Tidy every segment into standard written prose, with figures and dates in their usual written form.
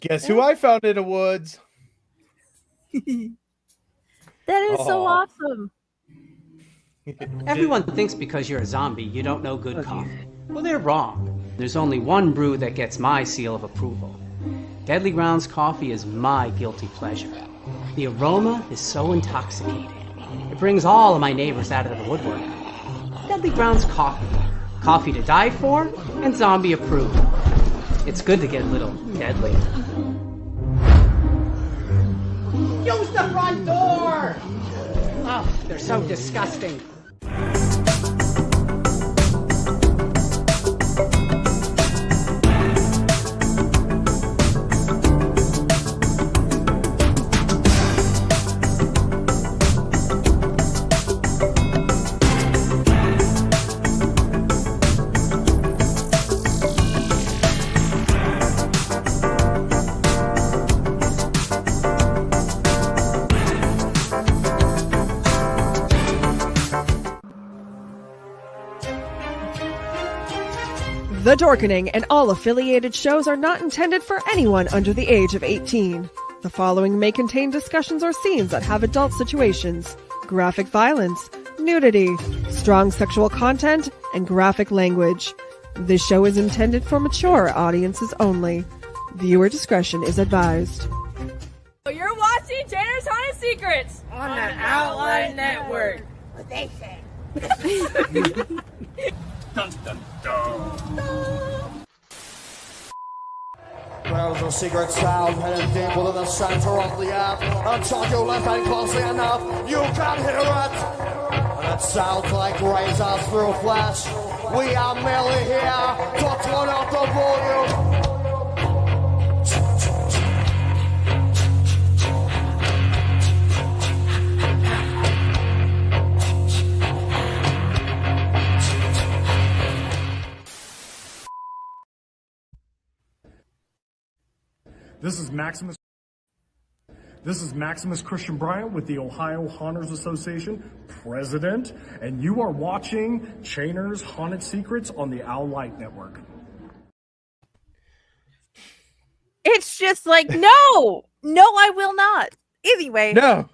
Guess who I found in the woods? That is so awesome. Everyone thinks because you're a zombie, you don't know good coffee. Well, they're wrong. There's only one brew that gets my seal of approval. Deadly Grounds coffee is my guilty pleasure. The aroma is so intoxicating. It brings all of my neighbors out of the woodwork. Deadly Grounds coffee. Coffee to die for and zombie approved. It's good to get a little deadly. Use the front door! Oh, they're so disgusting. The Dorkening and all affiliated shows are not intended for anyone under the age of 18. The following may contain discussions or scenes that have adult situations, graphic violence, nudity, strong sexual content, and graphic language. This show is intended for mature audiences only. Viewer discretion is advised. You're watching Tanner's Haunted Secrets on the Outline Network. What they say. Dun, dun, dun. There's a secret sound hidden deep within the center of the earth. Until you listen closely enough, you can hear it. And it sounds like razors through flesh. We are merely here to turn up the volume. This is Maximus Christian Bryant with the Ohio Haunters Association, president, and you are watching Chainer's Haunted Secrets on the Outline Network. It's just like, no, I will not. Anyway. No,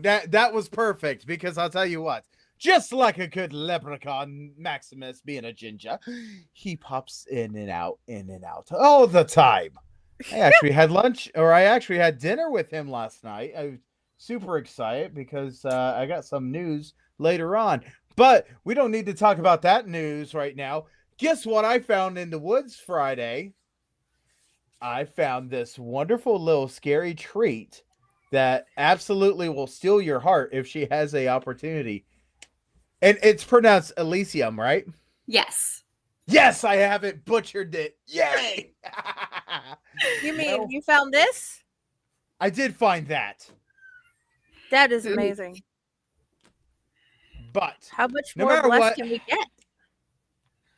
that was perfect because I'll tell you what, just like a good leprechaun, Maximus being a ginger, he pops in and out all the time. I actually had lunch, or I actually had dinner with him last night. I was super excited because I got some news later on. But we don't need to talk about that news right now. Guess what I found in the woods Friday? I found this wonderful little scary treat that absolutely will steal your heart if she has a opportunity. And it's pronounced Elysyum, right? Yes. Yes, I haven't butchered it. Yay! You mean you found this? I did find that. That is amazing. But how much more blessed can we get?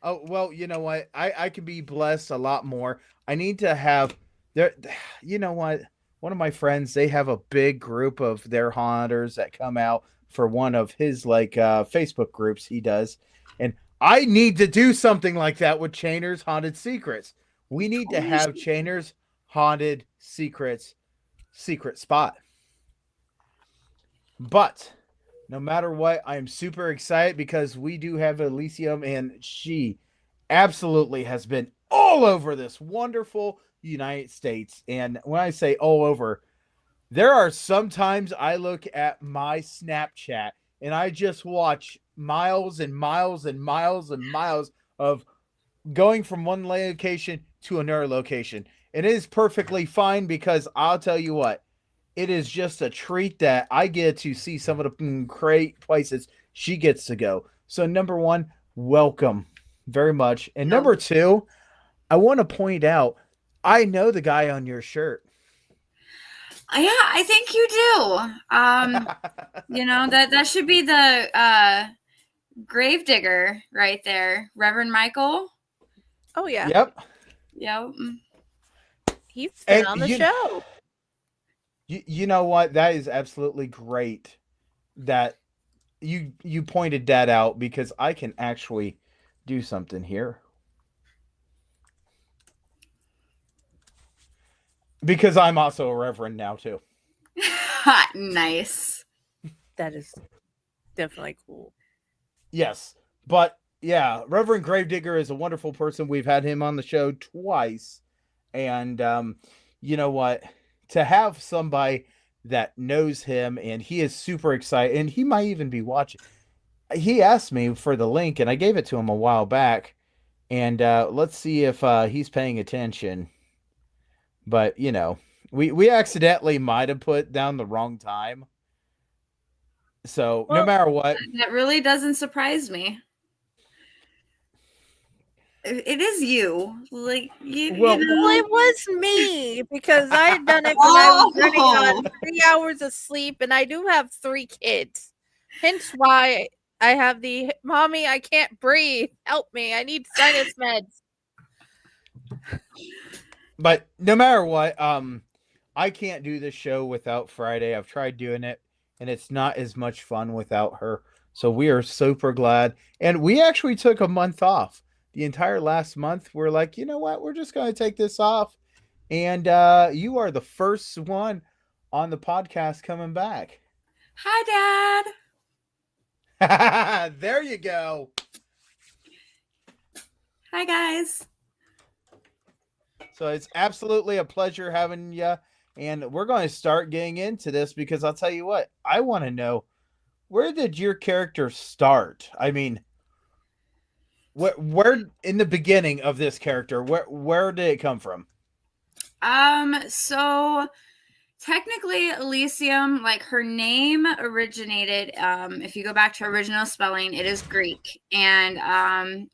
Oh, well, you know what? I can be blessed a lot more. I need to have there. You know what? One of my friends, they have a big group of their haunters that come out for one of his Facebook groups he does. And I need to do something like that with Chainer's Haunted Secrets. We need to have Chainer's Haunted Secrets secret spot. But no matter what, I am super excited because we do have Elysyum, and she absolutely has been all over this wonderful United States. And when I say all over, there are sometimes I look at my Snapchat and I just watch miles and miles and miles and miles of going from one location to another location. And it is perfectly fine because I'll tell you what, it is just a treat that I get to see some of the great places she gets to go. So number one, welcome very much. And number two, I want to point out, I know the guy on your shirt. Yeah, I think you do. You know, that should be the gravedigger right there, Reverend Michael. Oh yeah. Yep. He's been on the show. You know what? That is absolutely great that you pointed that out because I can actually do something here. Because I'm also a reverend now too. Nice. That is definitely cool. Yes, but yeah, Reverend Gravedigger is a wonderful person. We've had him on the show twice, and you know what? To have somebody that knows him and he is super excited, and he might even be watching. He asked me for the link, and I gave it to him a while back. And let's see if he's paying attention. But we accidentally might have put down the wrong time. So no Well, matter what, that really doesn't surprise me. It is you. Like, Well- Well, it was me because I had done it when I was running on 3 hours of sleep, and I do have 3 kids. Hence why I have the mommy, I can't breathe. Help me. I need sinus meds. but no matter what, I can't do this show without Friday. I've tried doing it, and it's not as much fun without her. So we are super glad. And we actually took a month off. The entire last month, we're like, you know what? We're just going to take this off. And you are the first one on the podcast coming back. Hi, Dad. There you go. Hi, guys. So it's absolutely a pleasure having you. And we're going to start getting into this because I'll tell you what, I want to know, where did your character start? I mean, where in the beginning of this character, where did it come from? So technically Elysyum, like her name originated, if you go back to original spelling, it is Greek, and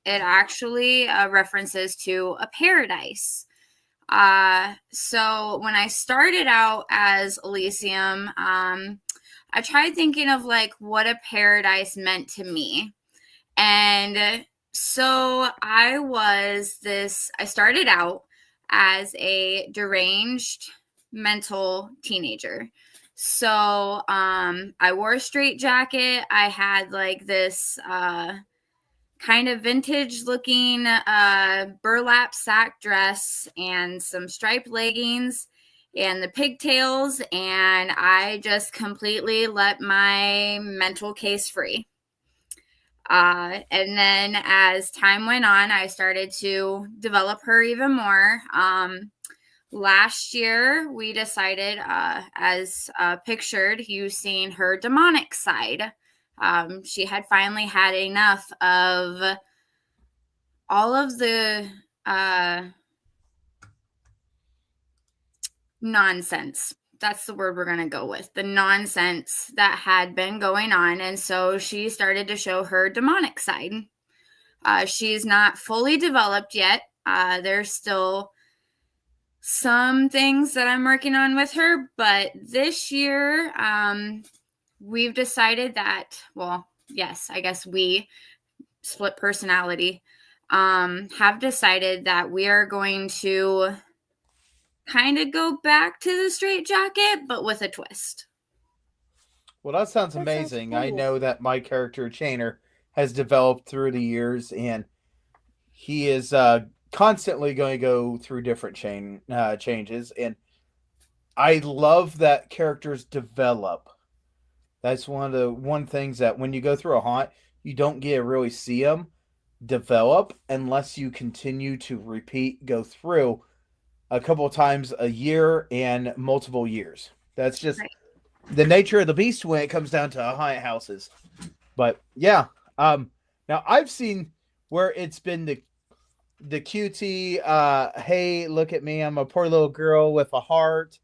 it actually references to a paradise. So when I started out as Elysyum, I tried thinking of like what a paradise meant to me. And so I started out as a deranged mental teenager. So I wore a straitjacket. I had like this kind of vintage looking burlap sack dress and some striped leggings and the pigtails, and I just completely let my mental case free. And then as time went on, I started to develop her even more. Last year, we decided, as pictured, using her demonic side. She had finally had enough of all of the nonsense. That's the word we're going to go with. The nonsense that had been going on. And so she started to show her demonic side. She's not fully developed yet. There's still some things that I'm working on with her. But this year, we've decided that, well, yes, I guess we, split personality, have decided that we are going to kind of go back to the straitjacket, but with a twist. Well, that sounds amazing. That sounds I cool. know that my character Chainer has developed through the years, and he is constantly going to go through different changes. And I love that characters develop. That's one things that when you go through a haunt, you don't get to really see them develop unless you continue to go through a couple of times a year and multiple years. That's just the nature of the beast when it comes down to haunted houses. But yeah, now I've seen where it's been the cutie, hey, look at me, I'm a poor little girl with a heart.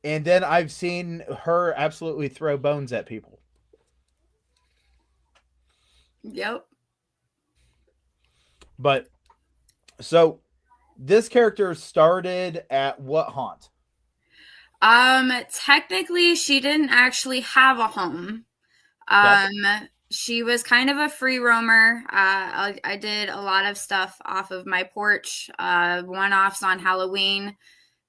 And then I've seen her absolutely throw bones at people. Yep. But so this character started at what haunt? Technically, she didn't actually have a home. She was kind of a free roamer. I did a lot of stuff off of my porch, one-offs on Halloween,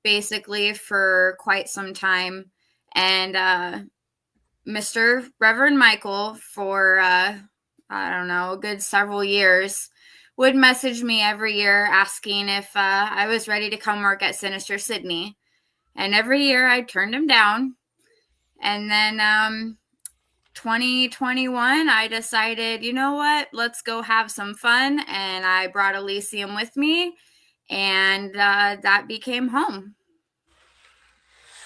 basically for quite some time. And Mr. Reverend Michael, for I don't know, a good several years, would message me every year asking if I was ready to come work at Sinister Sidney. And every year I turned him down. And then 2021, I decided, you know what, let's go have some fun. And I brought Elysyum with me, and that became home.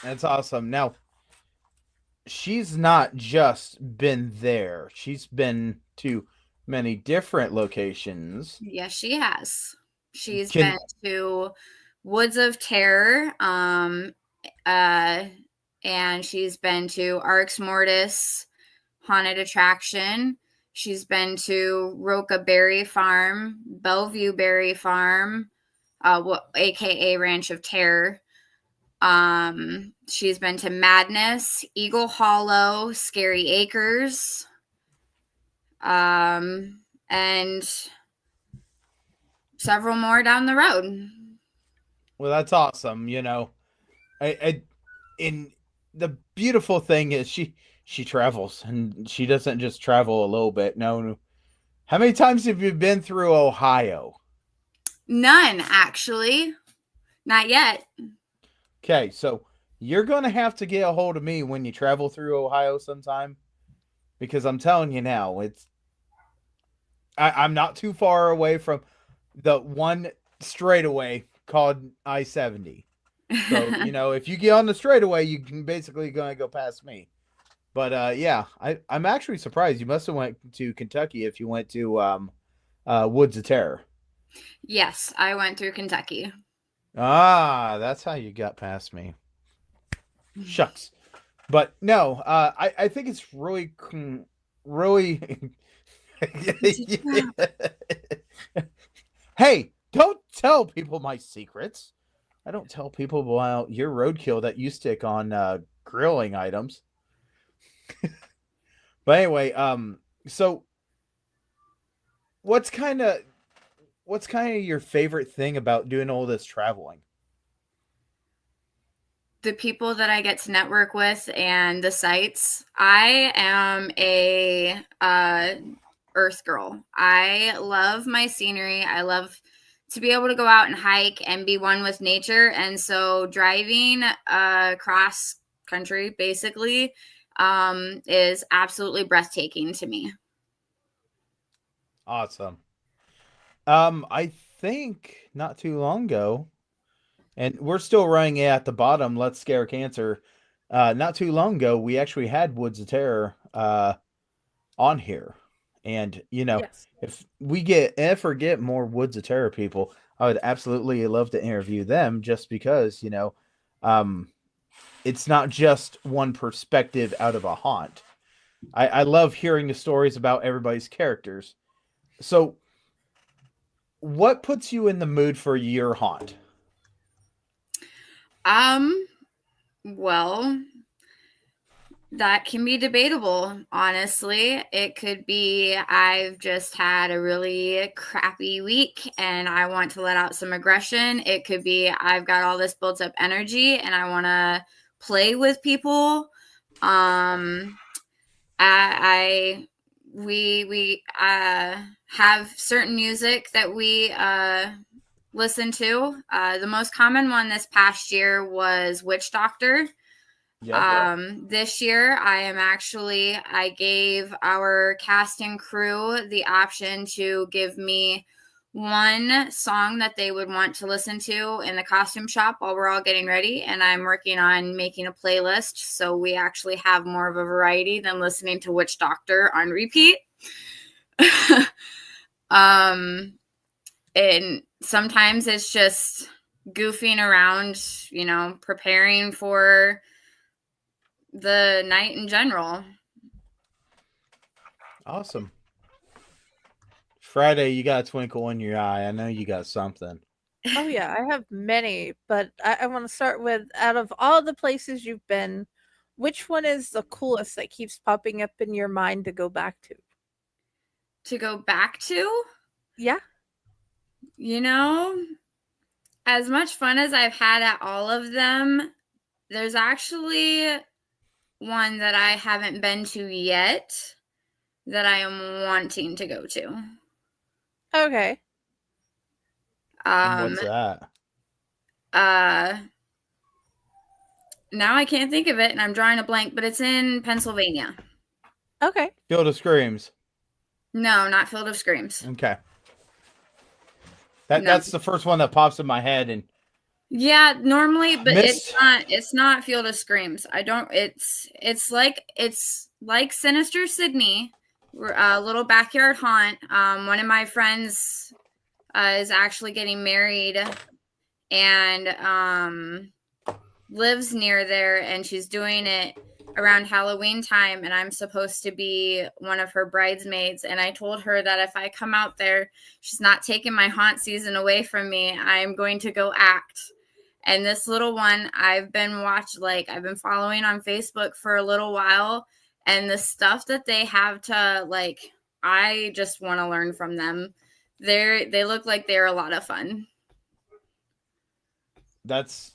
That's awesome. Now, she's not just been there. She's been to many different locations. Yes, she has. She's been to Woods of Terror, and she's been to Arx Mortis Haunted Attraction. She's been to Roca Berry Farm, Bellevue Berry Farm, aka Ranch of Terror. She's been to Madness, Eagle Hollow, Scary Acres, and several more down the road. Well, that's awesome. You know, in the beautiful thing is she travels, and she doesn't just travel a little bit. No. How many times have you been through Ohio? None, actually. Not yet. Okay, so you're going to have to get a hold of me when you travel through Ohio sometime, because I'm telling you now, I'm not too far away from the one straightaway called I-70. So, you know, if you get on the straightaway, you can basically going to go past me. But yeah, I'm actually surprised. You must have went to Kentucky if you went to Woods of Terror. Yes, I went through Kentucky. Ah, that's how you got past me. Shucks. But no, I think it's really Hey, don't tell people my secrets. I don't tell people about your roadkill that you stick on grilling items. But anyway, so what's kind of your favorite thing about doing all this traveling? The people that I get to network with and the sites. I am a earth girl. I love my scenery. I love to be able to go out and hike and be one with nature. And so driving across country basically is absolutely breathtaking to me. Awesome. I think not too long ago, and we're still running at the bottom, Let's Scare Cancer. Not too long ago, we actually had Woods of Terror on here. And, you know, Yes. if we get more Woods of Terror people, I would absolutely love to interview them, just because, you know, it's not just one perspective out of a haunt. I love hearing the stories about everybody's characters. So, what puts you in the mood for your haunt? Well, that can be debatable, honestly. It could be I've just had a really crappy week and I want to let out some aggression. It could be I've got all this built up energy and I want to play with people. We have certain music that we listen to. The most common one this past year was Witch Doctor. This year I gave our cast and crew the option to give me one song that they would want to listen to in the costume shop while we're all getting ready, and I'm working on making a playlist so we actually have more of a variety than listening to Witch Doctor on repeat. And sometimes it's just goofing around, you know, preparing for the night in general. Awesome. Friday, you got a twinkle in your eye. I know you got something. Oh yeah, I have many, but I want to start with, out of all the places you've been, which one is the coolest that keeps popping up in your mind to go back to? To go back to? Yeah. You know, as much fun as I've had at all of them, there's actually one that I haven't been to yet that I am wanting to go to. Okay. And what's that? Now I can't think of it, and I'm drawing a blank, but it's in Pennsylvania. Okay. Field of Screams. No, not Field of Screams. Okay. No. That's the first one that pops in my head, and yeah, normally, but Missed. it's not Field of Screams. It's like Sinister Sidney, a little backyard haunt. One of my friends is actually getting married and lives near there, and she's doing it around Halloween time, and I'm supposed to be one of her bridesmaids. And I told her that if I come out there, she's not taking my haunt season away from me. I'm going to go act. And this little one, I've been following on Facebook for a little while, and the stuff that they have to, like, I just want to learn from them. They look like they're a lot of fun. That's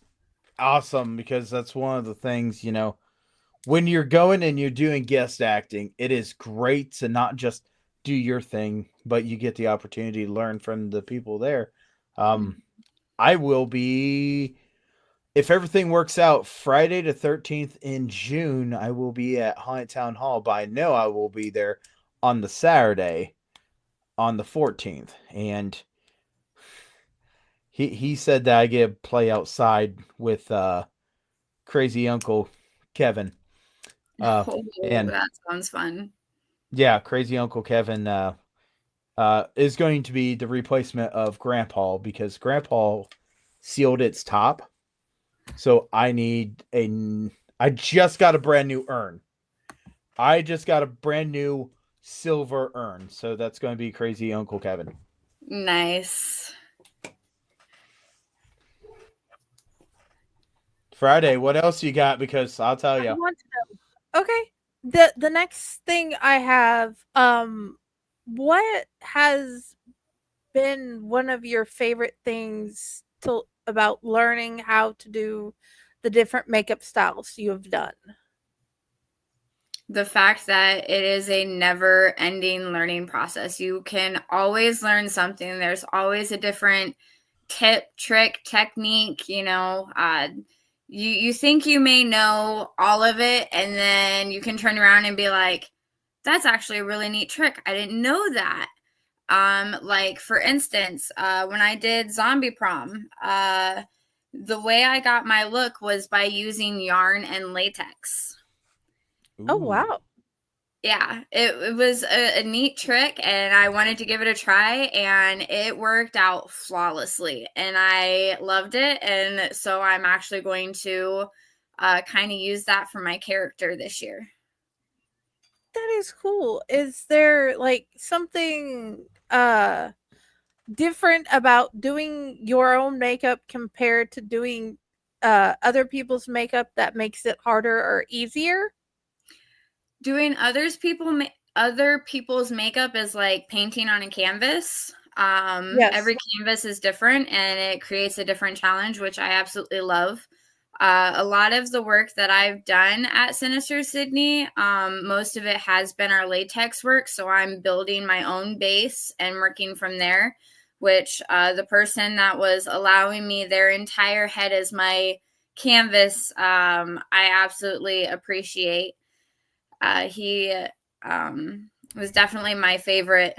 awesome, because that's one of the things, you know, when you're going and you're doing guest acting, it is great to not just do your thing, but you get the opportunity to learn from the people there. I will be, if everything works out, Friday the 13th in June, I will be at Haunted Town Hall, but I know I will be there on the Saturday on the 14th. And he said that I get to play outside with crazy Uncle Kevin. And that sounds fun. Yeah, crazy Uncle Kevin is going to be the replacement of Grandpa, because Grandpa sealed its top. So I just got a brand new urn. I just got a brand new silver urn. So that's going to be crazy Uncle Kevin. Nice. Friday, what else you got? Because I'll tell you. I want to know. Okay. The next thing I have, what has been one of your favorite things about learning how to do the different makeup styles you have done? The fact that it is a never-ending learning process. You can always learn something. There's always a different tip, trick, technique, you know. You think you may know all of it, and then you can turn around and be like, that's actually a really neat trick. I didn't know that. Like, for instance, when I did Zombie Prom, the way I got my look was by using yarn and latex. Oh, wow. Yeah, it was a neat trick, and I wanted to give it a try, and it worked out flawlessly, and I loved it. And so I'm actually going to kind of use that for my character this year. That is cool. Is there like something different about doing your own makeup compared to doing other people's makeup that makes it harder or easier? Doing other people's makeup is like painting on a canvas. Yes. Every canvas is different, and it creates a different challenge, which I absolutely love. A lot of the work that I've done at Sinister Sidney, most of it has been our latex work. So I'm building my own base and working from there, which the person that was allowing me their entire head as my canvas, I absolutely appreciate. He was definitely my favorite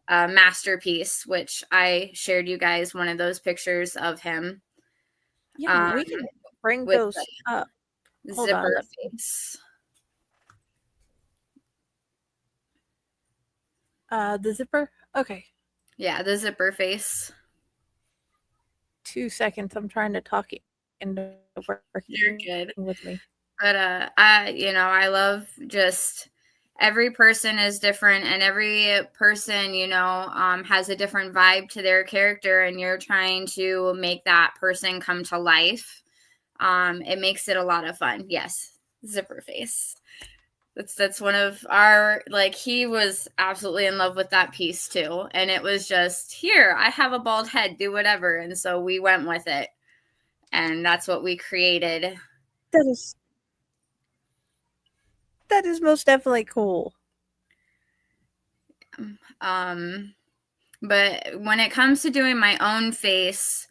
masterpiece, which I shared you guys one of those pictures of him. Yeah, we can bring those up. Zipper face. The zipper? Okay. Yeah, the zipper face. 2 seconds. I'm trying to talk into You're good with me. But I love just every person is different, and every person, has a different vibe to their character, and you're trying to make that person come to life. It makes it a lot of fun. Yes, zipper face. That's one of our, like, he was absolutely in love with that piece too, and it was just, here, I have a bald head, do whatever, and so we went with it, and that's what we created. That is most definitely cool. But when it comes to doing my own face,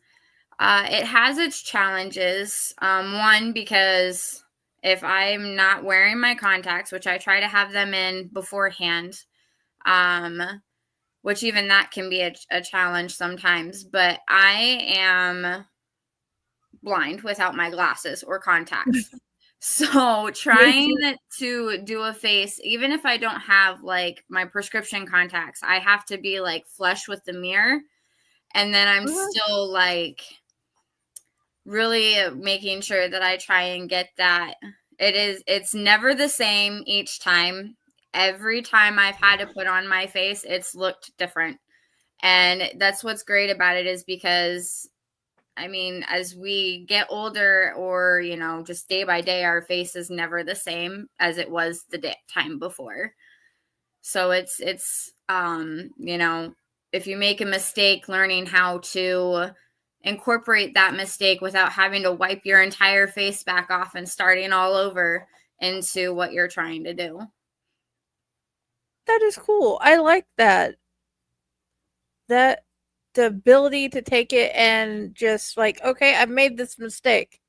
it has its challenges. One, because if I'm not wearing my contacts, which I try to have them in beforehand, which even that can be a challenge sometimes, but I am blind without my glasses or contacts. So trying to do a face, even if I don't have like my prescription contacts, I have to be like flush with the mirror. And then I'm still like really making sure that I try and get that. It's never the same each time. Every time I've had to put on my face, it's looked different. And that's what's great about it, is because I mean, as we get older, or, you know, just day by day, our face is never the same as it was the time before. So it's you know, if you make a mistake, learning how to incorporate that mistake without having to wipe your entire face back off and starting all over into what you're trying to do. That is cool. I like that. That the ability to take it and just like, okay, I've made this mistake.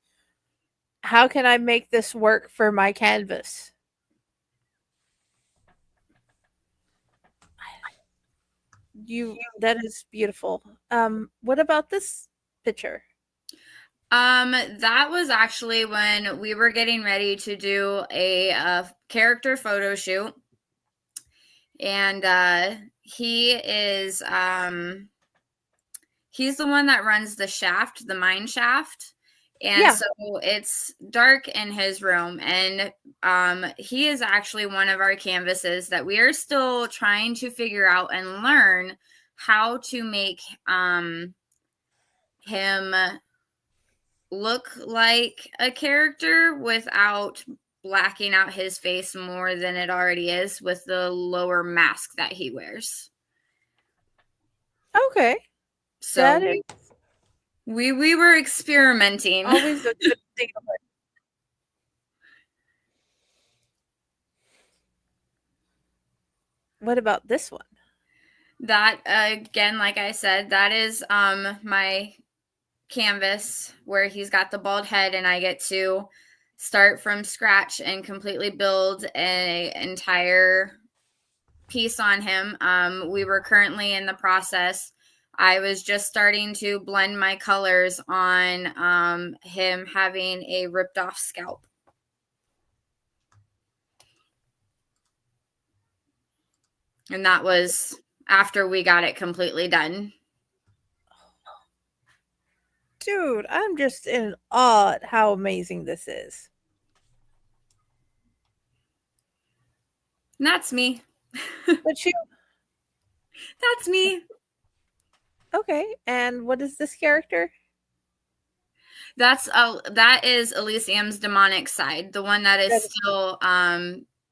How can I make this work for my canvas? That is beautiful. What about this picture? That was actually when we were getting ready to do a character photo shoot. And he is he's the one that runs the shaft, the mine shaft. And so it's dark in his room, and he is actually one of our canvases that we are still trying to figure out and learn how to make him look like a character without blacking out his face more than it already is with the lower mask that he wears. Okay. So we were experimenting. Always a good thing. What about this one? That again, like I said, that is my canvas where he's got the bald head, and I get to start from scratch and completely build an entire piece on him. We were currently in the process. I was just starting to blend my colors on him having a ripped off scalp. And that was after we got it completely done. Dude, I'm just in awe at how amazing this is. And that's me. But you... That's me. Okay, and what is this character? That is Elysium's demonic side, the one that is still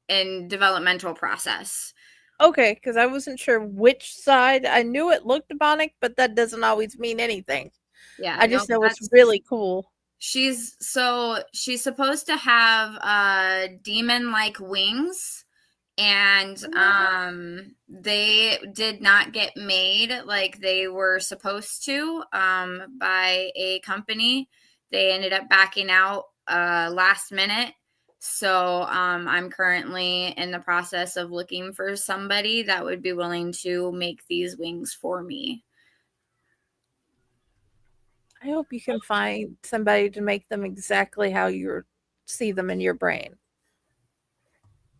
in developmental process. Okay, because I wasn't sure which side. I knew it looked demonic, but that doesn't always mean anything. Yeah, I just know it's really cool. She's supposed to have demon-like wings, and they did not get made like they were supposed to by a company. They ended up backing out last minute. So I'm currently in the process of looking for somebody that would be willing to make these wings for me. I hope you can find somebody to make them exactly how you see them in your brain.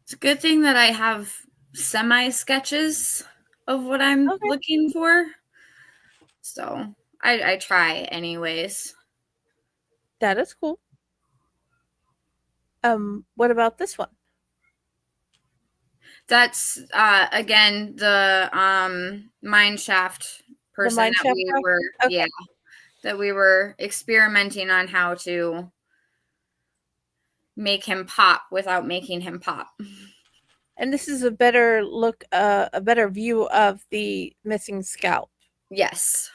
It's a good thing that I have semi-sketches of what I'm looking for. So I try anyways. That is cool. What about this one? That's again the mine shaft person that we were experimenting on how to make him pop without making him pop. And this is a better look, a better view of the missing scalp. Yes.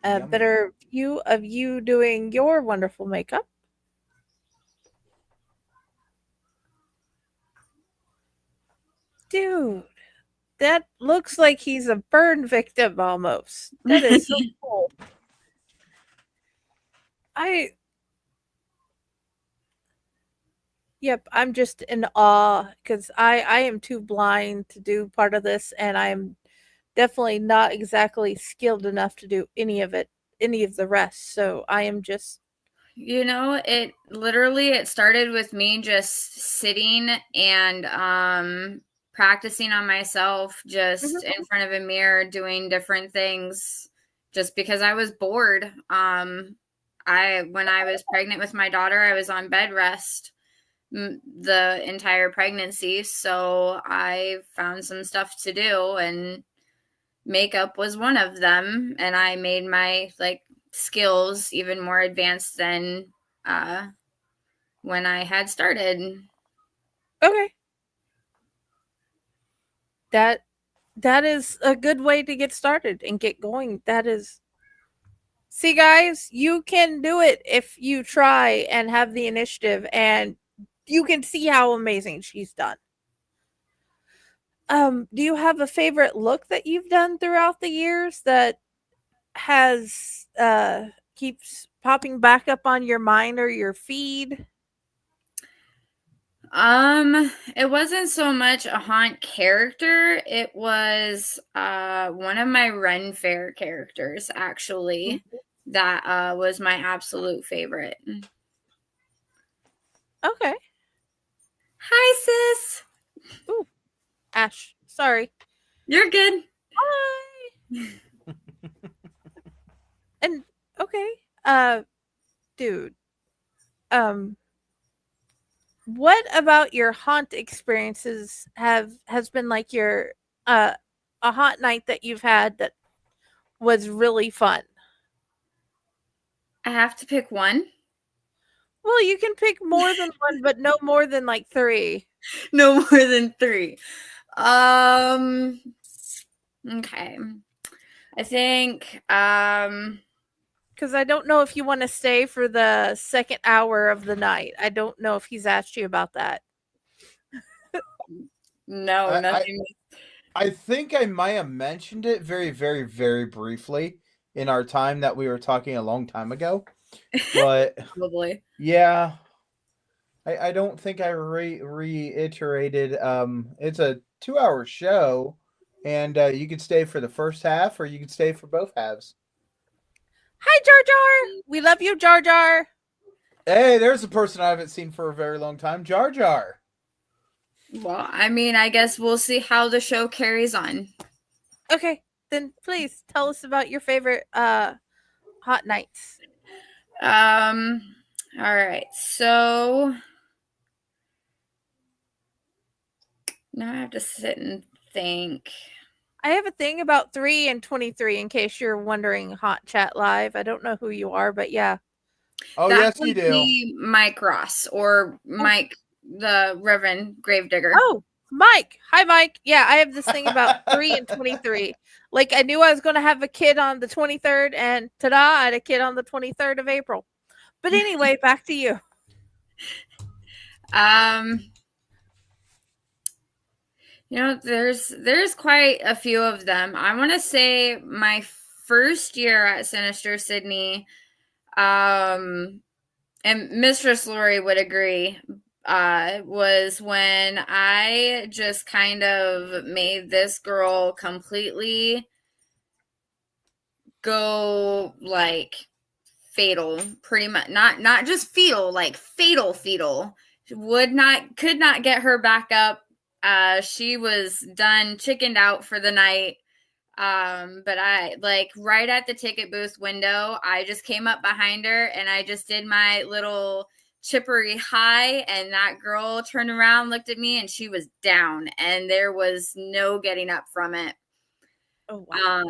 A better view of you doing your wonderful makeup. Dude, That looks like he's a burn victim almost. That is so cool. Yep, I'm just in awe because I am too blind to do part of this, and I'm definitely not exactly skilled enough to do any of the rest. So I am just it started with me just sitting and practicing on myself just in front of a mirror doing different things just because I was bored. When I was pregnant with my daughter, I was on bed rest the entire pregnancy, so I found some stuff to do, and makeup was one of them, and I made my skills even more advanced than when I had started. okay. That is a good way to get started and get going. See, guys, you can do it if you try and have the initiative, and you can see how amazing she's done. Do you have a favorite look that you've done throughout the years that has keeps popping back up on your mind or your feed? It wasn't so much a haunt character. It was one of my Ren Fair characters, actually. That was my absolute favorite. Okay. Hi, sis. Ooh, Ash. Sorry. You're good. Hi. And okay. Dude. What about your haunt experiences has been like your a haunt night that you've had that was really fun? I have to pick one. Well, you can pick more than one, but no more than like 3. No more than 3. Okay. I think because I don't know if you want to stay for the second hour of the night. I don't know if he's asked you about that. No, nothing. I think I might have mentioned it very, very, very briefly in our time that we were talking a long time ago. But probably. Yeah. I don't think I reiterated. It's a 2-hour show, and you can stay for the first half, or you can stay for both halves. Hi, Jar Jar. We love you, Jar Jar. Hey, there's a person I haven't seen for a very long time, Jar Jar. Well, I mean, I guess we'll see how the show carries on. Okay, then please tell us about your favorite hot nights. All right, so now I have to sit and think. I have a thing about 3 and 23 in case you're wondering. Hot Chat Live. I don't know who you are, but yeah. Oh, that yes, you do. Mike Ross or Mike, the Reverend Gravedigger. Oh, Mike. Hi, Mike. Yeah, I have this thing about 3 and 23. Like, I knew I was going to have a kid on the 23rd, and ta-da, I had a kid on the 23rd of April. But anyway, back to you. You know, there's quite a few of them. I want to say my first year at Sinister Sidney, and Mistress Lori would agree, was when I just kind of made this girl completely go like fatal, pretty much. Not just fetal, like fatal. Could not get her back up. She was done, chickened out for the night. But I, like, right at the ticket booth window, I just came up behind her and I just did my little chippery hi, and that girl turned around, looked at me, and she was down, and there was no getting up from it. Oh, wow.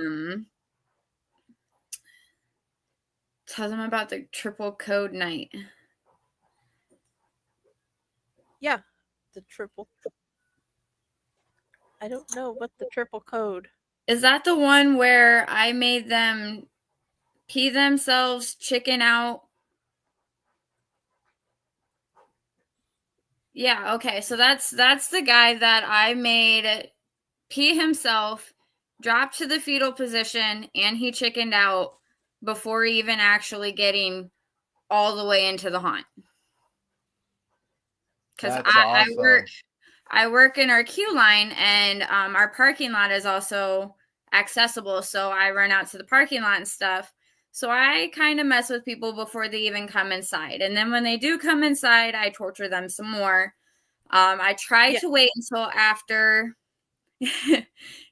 Tell them about the triple code night. Yeah, the triple. I don't know what the triple code. Is that the one where I made them pee themselves, chicken out? Yeah, okay. So that's the guy that I made pee himself, dropped to the fetal position, and he chickened out before even actually getting all the way into the haunt. Because awesome. I work in our queue line, and our parking lot is also accessible. So I run out to the parking lot and stuff. So I kind of mess with people before they even come inside. And then when they do come inside, I torture them some more. I try to wait until after.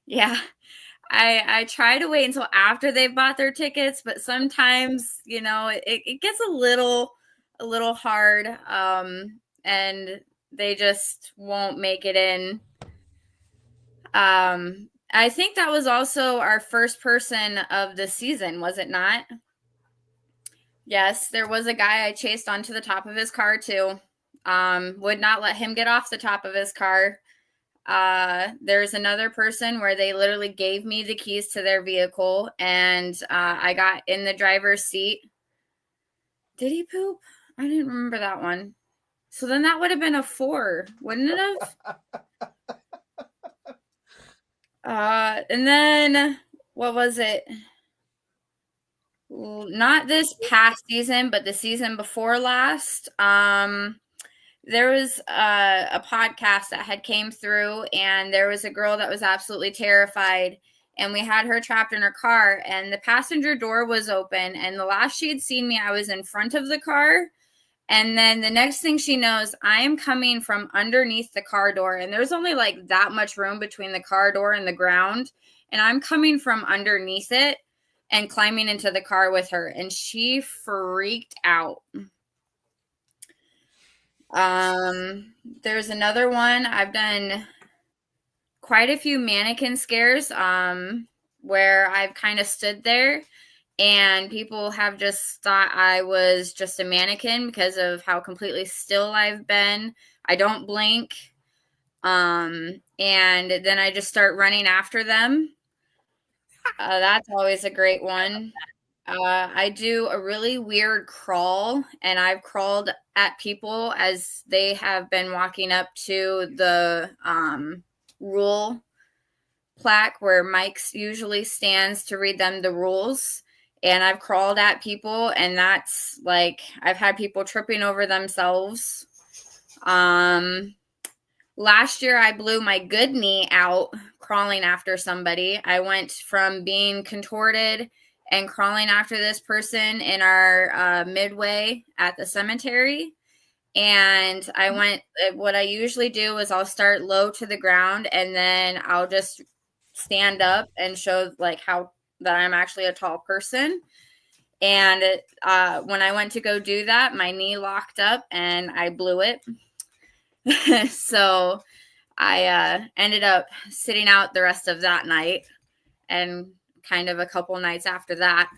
Yeah. I try to wait until after they've bought their tickets, but sometimes, you know, it gets a little hard. And they just won't make it in. I think that was also our first person of the season, was it not? Yes, there was a guy I chased onto the top of his car too. Would not let him get off the top of his car. There's another person where they literally gave me the keys to their vehicle, and I got in the driver's seat. Did he poop? I didn't remember that one. So then that would have been a 4, wouldn't it have? And then what was it? Not this past season, but the season before last. There was a podcast that had came through, and there was a girl that was absolutely terrified, and we had her trapped in her car, and the passenger door was open, and the last she had seen me, I was in front of the car, and then the next thing she knows, I am coming from underneath the car door, and there's only like that much room between the car door and the ground, and I'm coming from underneath it and climbing into the car with her, and she freaked out. There's another one. I've done quite a few mannequin scares, where I've kind of stood there and people have just thought I was just a mannequin because of how completely still I've been. I don't blink. And then I just start running after them. That's always a great one. I do a really weird crawl, and I've crawled at people as they have been walking up to the rule plaque where Mike usually stands to read them the rules. And I've crawled at people, and that's like, I've had people tripping over themselves. Last year, I blew my good knee out crawling after somebody. I went from being contorted and crawling after this person in our midway at the cemetery. And I went, what I usually do is I'll start low to the ground, and then I'll just stand up and show like how that I'm actually a tall person. And when I went to go do that, my knee locked up and I blew it. So I ended up sitting out the rest of that night and kind of a couple nights after that.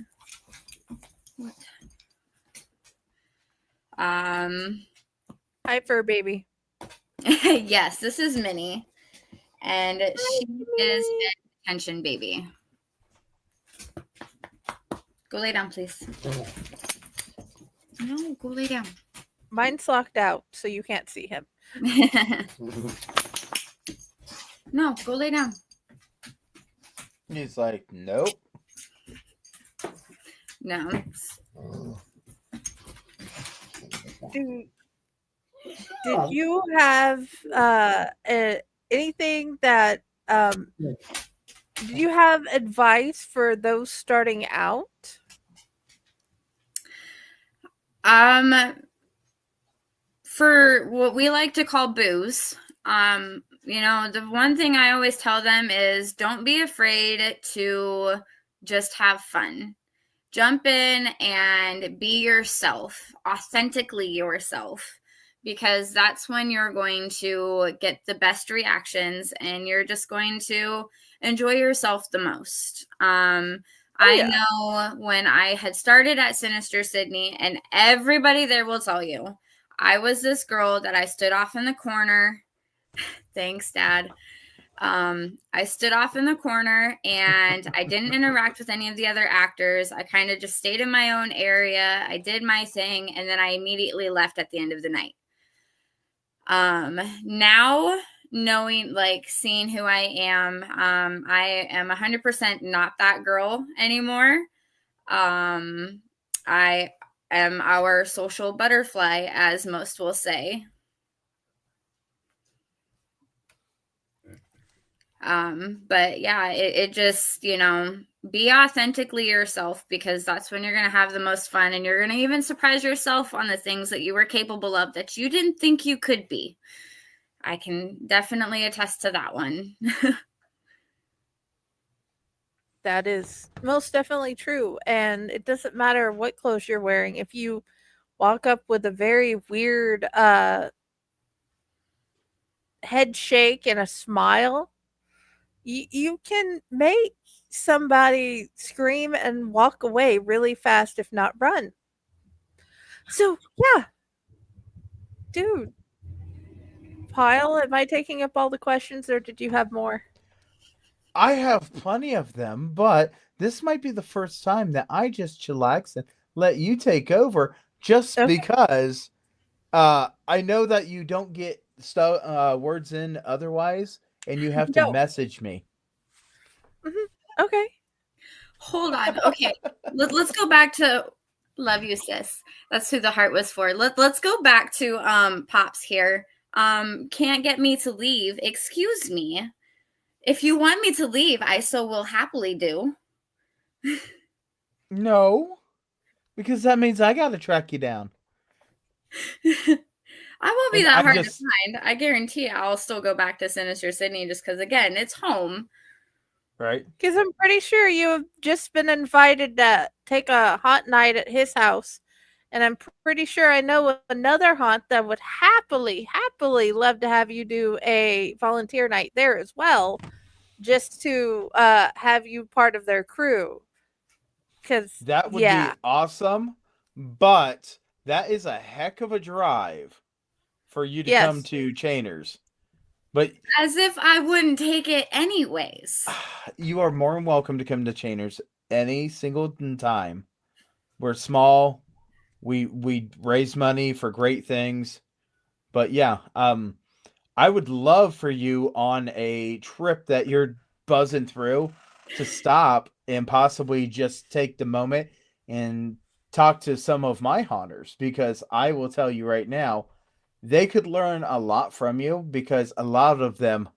Hi, fur baby. Yes, this is Minnie, and she is an attention baby. Go lay down, please. No, go lay down. Mine's locked out, so you can't see him. No, go lay down. He's like, nope. No. Did you have anything that did you have advice for those starting out? For what we like to call booze, you know, the one thing I always tell them is don't be afraid to just have fun. Jump in and be yourself, authentically yourself, because that's when you're going to get the best reactions and you're just going to enjoy yourself the most. I know when I had started at Sinister Sidney, and everybody there will tell you, I was this girl that I stood off in the corner. Thanks, Dad. I stood off in the corner and I didn't interact with any of the other actors. I kind of just stayed in my own area. I did my thing, and then I immediately left at the end of the night. Now knowing, like, seeing who I am. I am 100% not that girl anymore. I am our social butterfly, as most will say. But yeah, it just, be authentically yourself, because that's when you're going to have the most fun, and you're going to even surprise yourself on the things that you were capable of that you didn't think you could be. I can definitely attest to that one. That is most definitely true. And it doesn't matter what clothes you're wearing. If you walk up with a very weird head shake and a smile, you can make somebody scream and walk away really fast, if not run. So, yeah. Dude. Pyle, am I taking up all the questions, or did you have more? I have plenty of them, but this might be the first time that I just chillax and let you take over, just Okay. because I know that you don't get words in otherwise, and you have to No. message me. Okay. Hold on. Okay. Let's go back to love you, sis. That's who the heart was for. Let's go back to Pops here. Can't get me to leave. Excuse me. If you want me to leave, I so will happily do. No, because that means I gotta track you down. I won't be And that I'm hard just- to find. I guarantee I'll still go back to Sinister Sidney, just because, again, it's home. Right. Because I'm pretty sure you have just been invited to take a haunt night at his house. And I'm pretty sure I know another haunt that would happily love to have you do a volunteer night there as well, just to have you part of their crew. Because That would be awesome, but that is a heck of a drive for you to come to Chainers. But as if I wouldn't take it anyways. You are more than welcome to come to Chainers any single time. We're small. We raise money for great things. But yeah, I would love for you on a trip that you're buzzing through to stop and possibly just take the moment and talk to some of my haunters, because I will tell you right now, they could learn a lot from you, because a lot of them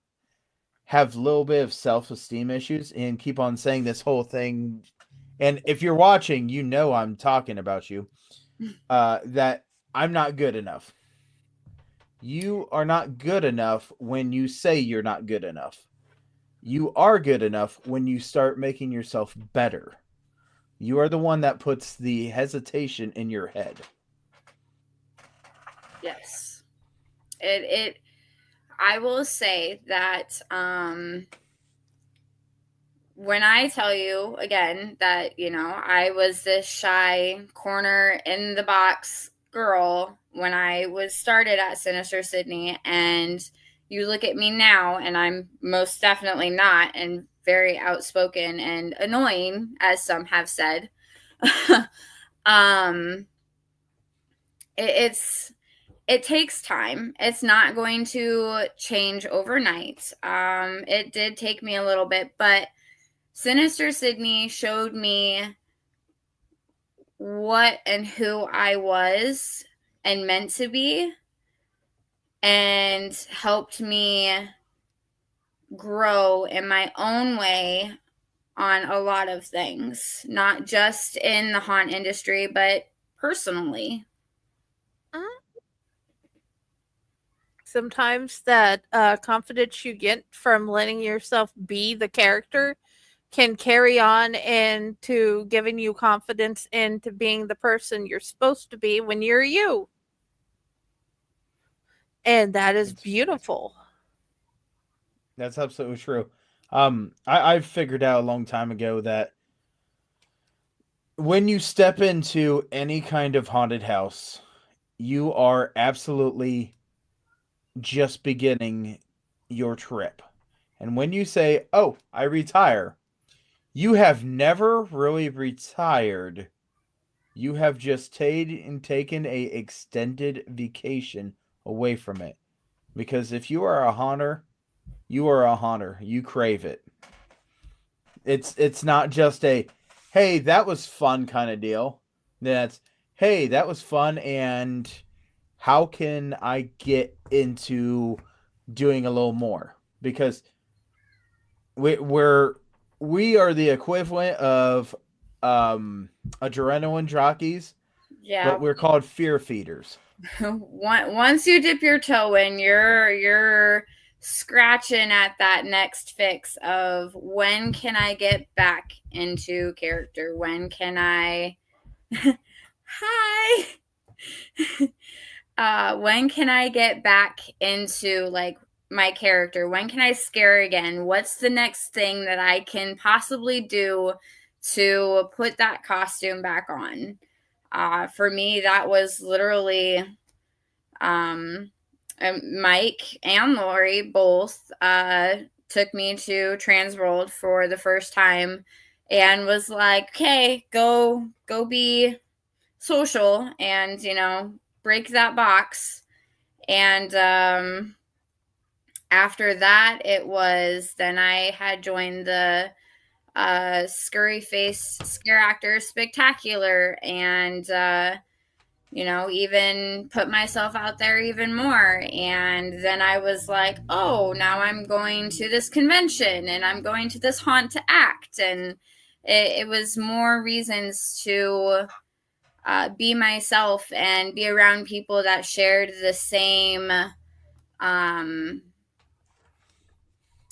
have a little bit of self-esteem issues and keep on saying this whole thing. And if you're watching, you know I'm talking about you, that I'm not good enough. You are not good enough when you say you're not good enough. You are good enough when you start making yourself better. You are the one that puts the hesitation in your head. Yes. I will say that when I tell you again that, I was this shy corner in the box girl when I was started at Sinister Sidney, and you look at me now and I'm most definitely not, and very outspoken and annoying, as some have said. It takes time. It's not going to change overnight. It did take me a little bit, but Sinister Sidney showed me what and who I was and meant to be, and helped me grow in my own way on a lot of things, not just in the haunt industry, but personally. Sometimes that confidence you get from letting yourself be the character can carry on into giving you confidence into being the person you're supposed to be when you're you. And that is beautiful. That's absolutely true. I've figured out a long time ago that when you step into any kind of haunted house, you are absolutely just beginning your trip. And when you say, "Oh, I retire," you have never really retired. You have just taken a extended vacation away from it. Because if you are a haunter, you are a haunter. You crave it. It's not just a, hey, that was fun kind of deal. That's, hey, that was fun, and how can I get into doing a little more? Because we are the equivalent of adrenaline jockeys, Yeah. but we're called fear feeders. Once you dip your toe in, you're scratching at that next fix of when can I get back into character? When can I hi when can I get back into like my character? When can I scare again? What's the next thing that I can possibly do to put that costume back on? For me, that was literally Mike and Lori both took me to Transworld for the first time and was like, okay, go be social and, break that box. And after that, then I had joined the Scurry Face Scare Actor Spectacular and, even put myself out there even more. And then I was like, oh, now I'm going to this convention and I'm going to this haunt to act. And it was more reasons to be myself and be around people that shared the same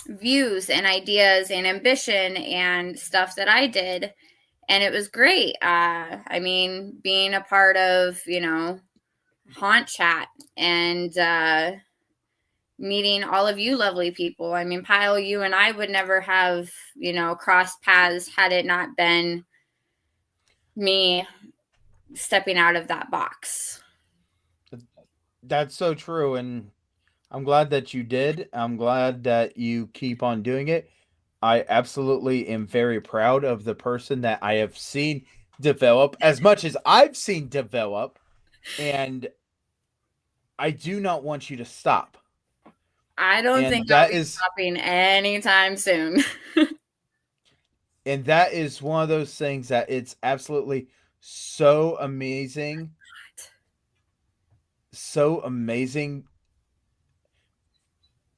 views and ideas and ambition and stuff that I did. And it was great. Being a part of, Haunt Chat and meeting all of you lovely people. Pyle, you and I would never have, crossed paths had it not been me stepping out of that box. That's so true, and I'm glad that you did. I'm glad that you keep on doing it. I absolutely am very proud of the person that I have seen develop as much as I've seen develop, and I do not want you to stop. I don't think I'll be stopping anytime soon. And that is one of those things that it's absolutely so amazing. So amazing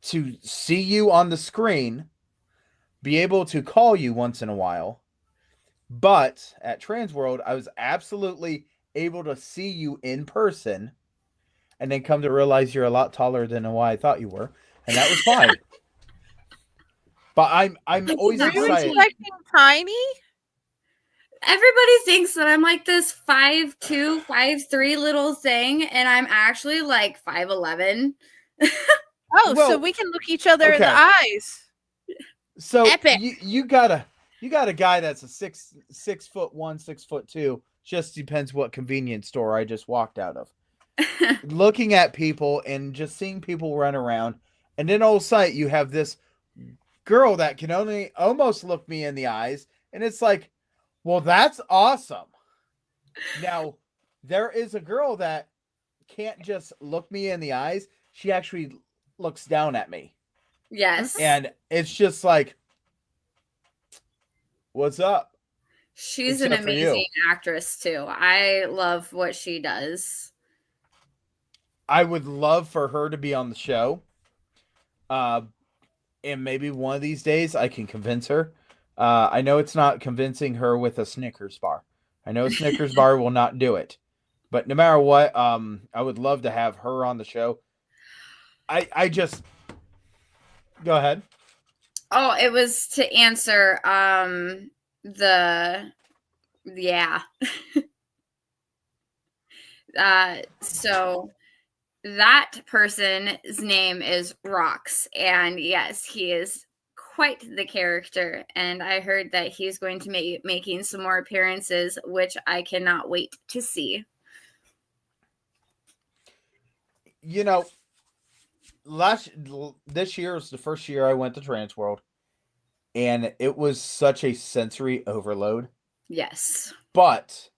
to see you on the screen, be able to call you once in a while. But at Transworld, I was absolutely able to see you in person and then come to realize you're a lot taller than what I thought you were. And that was fine. But I'm always excited. Were you expecting tiny? Everybody thinks that I'm like this 5'2", 5'3" little thing, and I'm actually like 5'11". Oh, well, so we can look each other in the eyes. So you got a guy that's a 6'1", 6'2". Just depends what convenience store I just walked out of. Looking at people and just seeing people run around, and then all of a sudden you have this girl that can only almost look me in the eyes, and it's like, well, that's awesome. Now, there is a girl that can't just look me in the eyes. She actually looks down at me. Yes. And it's just like, what's up? She's an amazing actress, too. I love what she does. I would love for her to be on the show. And maybe one of these days I can convince her. I know it's not convincing her with a Snickers bar. I know a Snickers bar will not do it. But no matter what, I would love to have her on the show. I just... Go ahead. Oh, it was to answer yeah. So that person's name is Rox, and yes, he is quite the character, and I heard that he's going to be making some more appearances, which I cannot wait to see. This year was the first year I went to Transworld, and it was such a sensory overload. Yes. But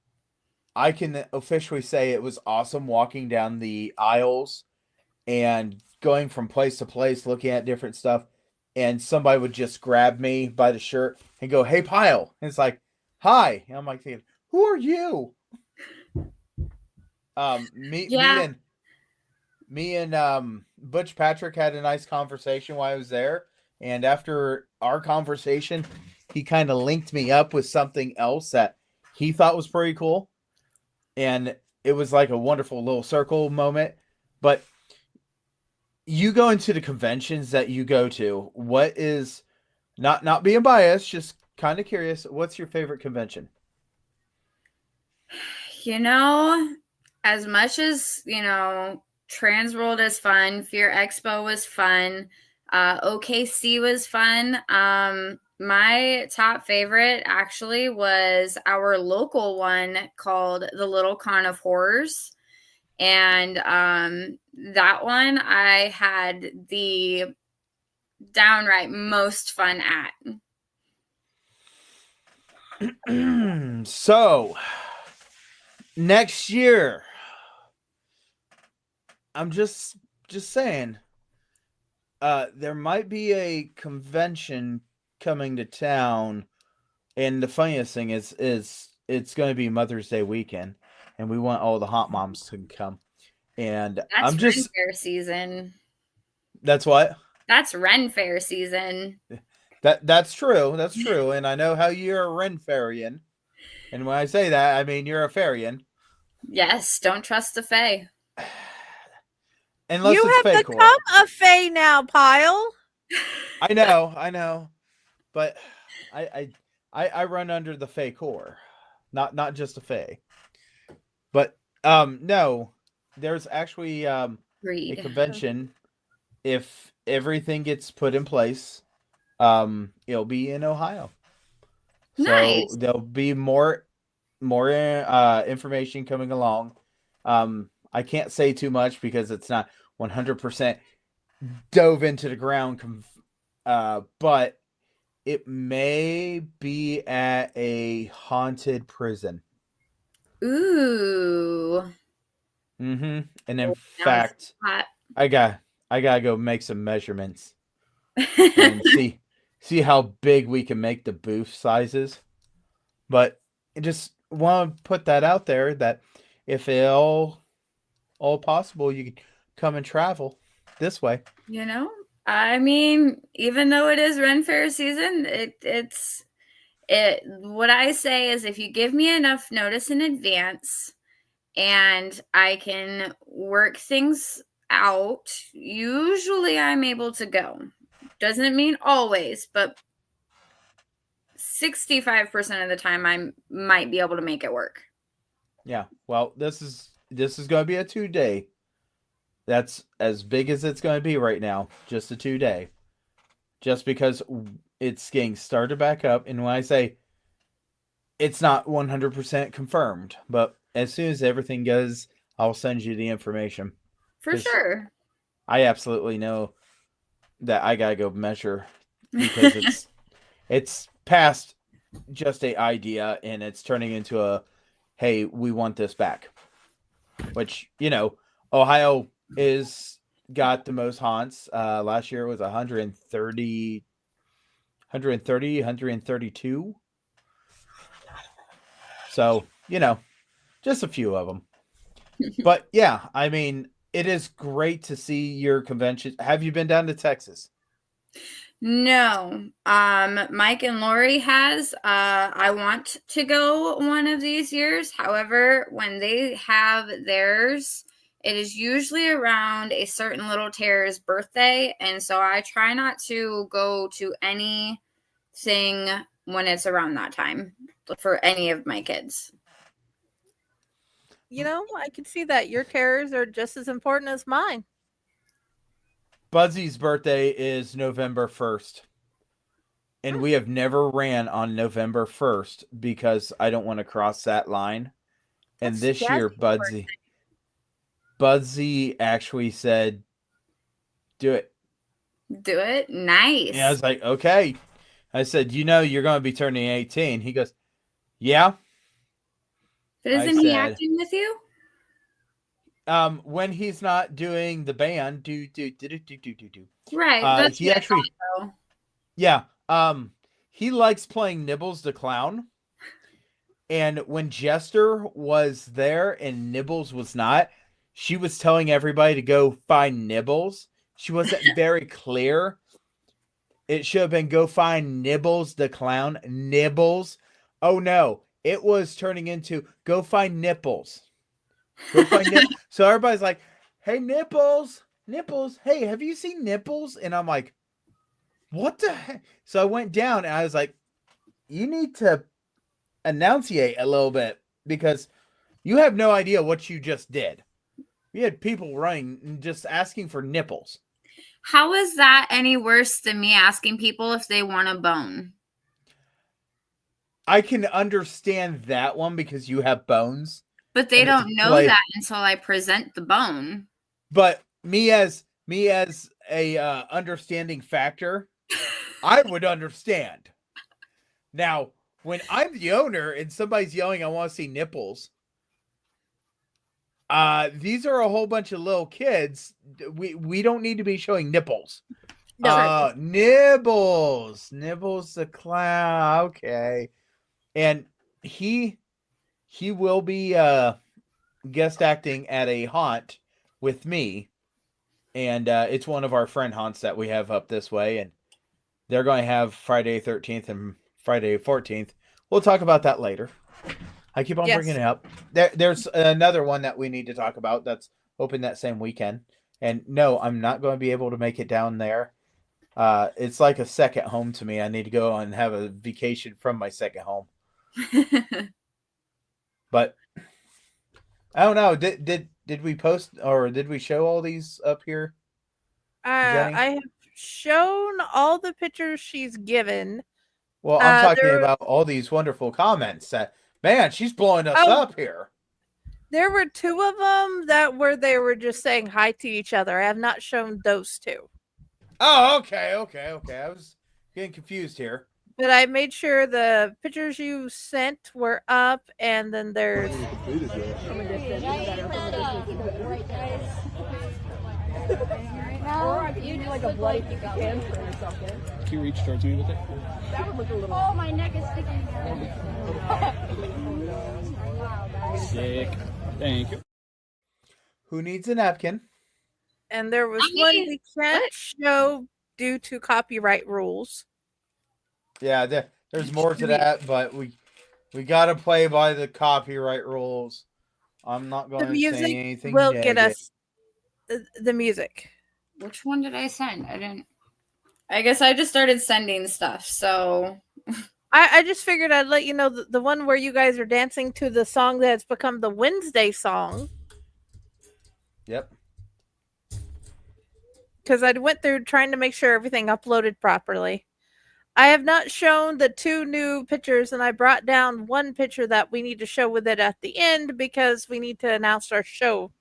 I can officially say it was awesome walking down the aisles and going from place to place, looking at different stuff. and somebody would just grab me by the shirt and go, "Hey, Pyle," and it's like, "Hi," and I'm like, "Who are you?" Me and Butch Patrick had a nice conversation while I was there, and after our conversation, he kind of linked me up with something else that he thought was pretty cool, and it was like a wonderful little circle moment. But you go into the conventions that you go to, what is, not being biased, just kind of curious, what's your favorite convention? As much as, Transworld is fun, Fear Expo was fun, OKC was fun. My top favorite actually was our local one called the Little Con of Horrors. And that one I had the downright most fun at. So, next year, I'm just saying, there might be a convention coming to town, and the funniest thing is it's going to be Mother's Day weekend, and we want all the hot moms to come. And that's Ren Fair season. That's what? That's Ren Fair season. That's true. That's true. And I know how you're a Ren Fairian. And when I say that, I mean you're a Fairian. Yes, don't trust the Fae. Unless you it's have become a Fae now, Pyle. I know. But I run under the Fae core. Not just a Fae. But no, there's actually a convention. If everything gets put in place, it'll be in Ohio. Nice. So there'll be more information coming along. I can't say too much because it's not 100% dove into the ground, but it may be at a haunted prison. Ooh. Mm-hmm. And in fact, I gotta go make some measurements and see how big we can make the booth sizes. But I just want to put that out there that if it all possible, you can come and travel this way. I mean, even though it is Ren Fair season, what I say is if you give me enough notice in advance and I can work things out, usually I'm able to go. Doesn't mean always, but 65% of the time I might be able to make it work. Yeah. Well, this is going to be a 2-day. That's as big as it's going to be right now. Just a 2-day. Just because it's getting started back up. And when I say it's not 100% confirmed, but as soon as everything goes, I'll send you the information. For sure. I absolutely know that I got to go measure because it's past just an idea and it's turning into a, hey, we want this back. Which, Ohio is got the most haunts. Last year it was 132. So, just a few of them. But yeah, I mean, it is great to see your convention. Have you been down to Texas? No. Mike and Lori has. I want to go one of these years. However, when they have theirs, it is usually around a certain little terror's birthday. And so I try not to go to anything when it's around that time for any of my kids. I can see that your terrors are just as important as mine. Buzzy's birthday is November 1st. And we have never ran on November 1st because I don't want to cross that line. And this year, Buzzy actually said, do it. Do it? Nice. And I was like, okay. I said, you're going to be turning 18. He goes, yeah. But isn't he acting with you? When he's not doing the band, do. Right. He actually, Yeah. He likes playing Nibbles the Clown. And when Jester was there and Nibbles was not, she was telling everybody to go find Nibbles. She wasn't very clear. It should have been go find Nibbles the Clown. Nibbles. Oh no. It was turning into go find Nipples. Go find Nipples. So everybody's like, hey, Nipples. Nipples. Hey, have you seen Nipples? And I'm like, what the heck? So I went down and I was like, you need to enunciate a little bit because you have no idea what you just did. We had people running and just asking for nipples. How is that any worse than me asking people if they want a bone? I can understand that one because you have bones. But they don't know that until I present the bone. But me as a understanding factor, I would understand. Now, when I'm the owner and somebody's yelling, I want to see nipples. These are a whole bunch of little kids. We don't need to be showing nipples. No. Nibbles the Clown. Okay. And he will be guest acting at a haunt with me. And it's one of our friend haunts that we have up this way. And they're going to have Friday 13th and Friday 14th. We'll talk about that later. I keep on bringing it up. There's another one that we need to talk about that's open that same weekend. And no, I'm not going to be able to make it down there. It's like a second home to me. I need to go and have a vacation from my second home. But I don't know. Did we post or did we show all these up here? I have shown all the pictures she's given. Well, I'm talking about all these wonderful comments. Man, she's blowing us up here. There were two of them they were just saying hi to each other. I have not shown those two. Oh, okay. I was getting confused here. But I made sure the pictures you sent were up, and then there's. Or you do like a bloody can or something. Can you reach towards me with it? That would look a little. Oh, my neck is sticking. Sick. Thank you. Who needs a napkin? And there was one we can't show due to copyright rules. Yeah, there's more to that, but we got to play by the copyright rules. I'm not going to say anything. Will get us the music. Which one did I send? I guess I just started sending stuff, so I just figured I'd let you know the one where you guys are dancing to the song that's become the Wednesday song. Yep. Because I went through trying to make sure everything uploaded properly. I have not shown the two new pictures, and I brought down one picture that we need to show with it at the end because we need to announce our show.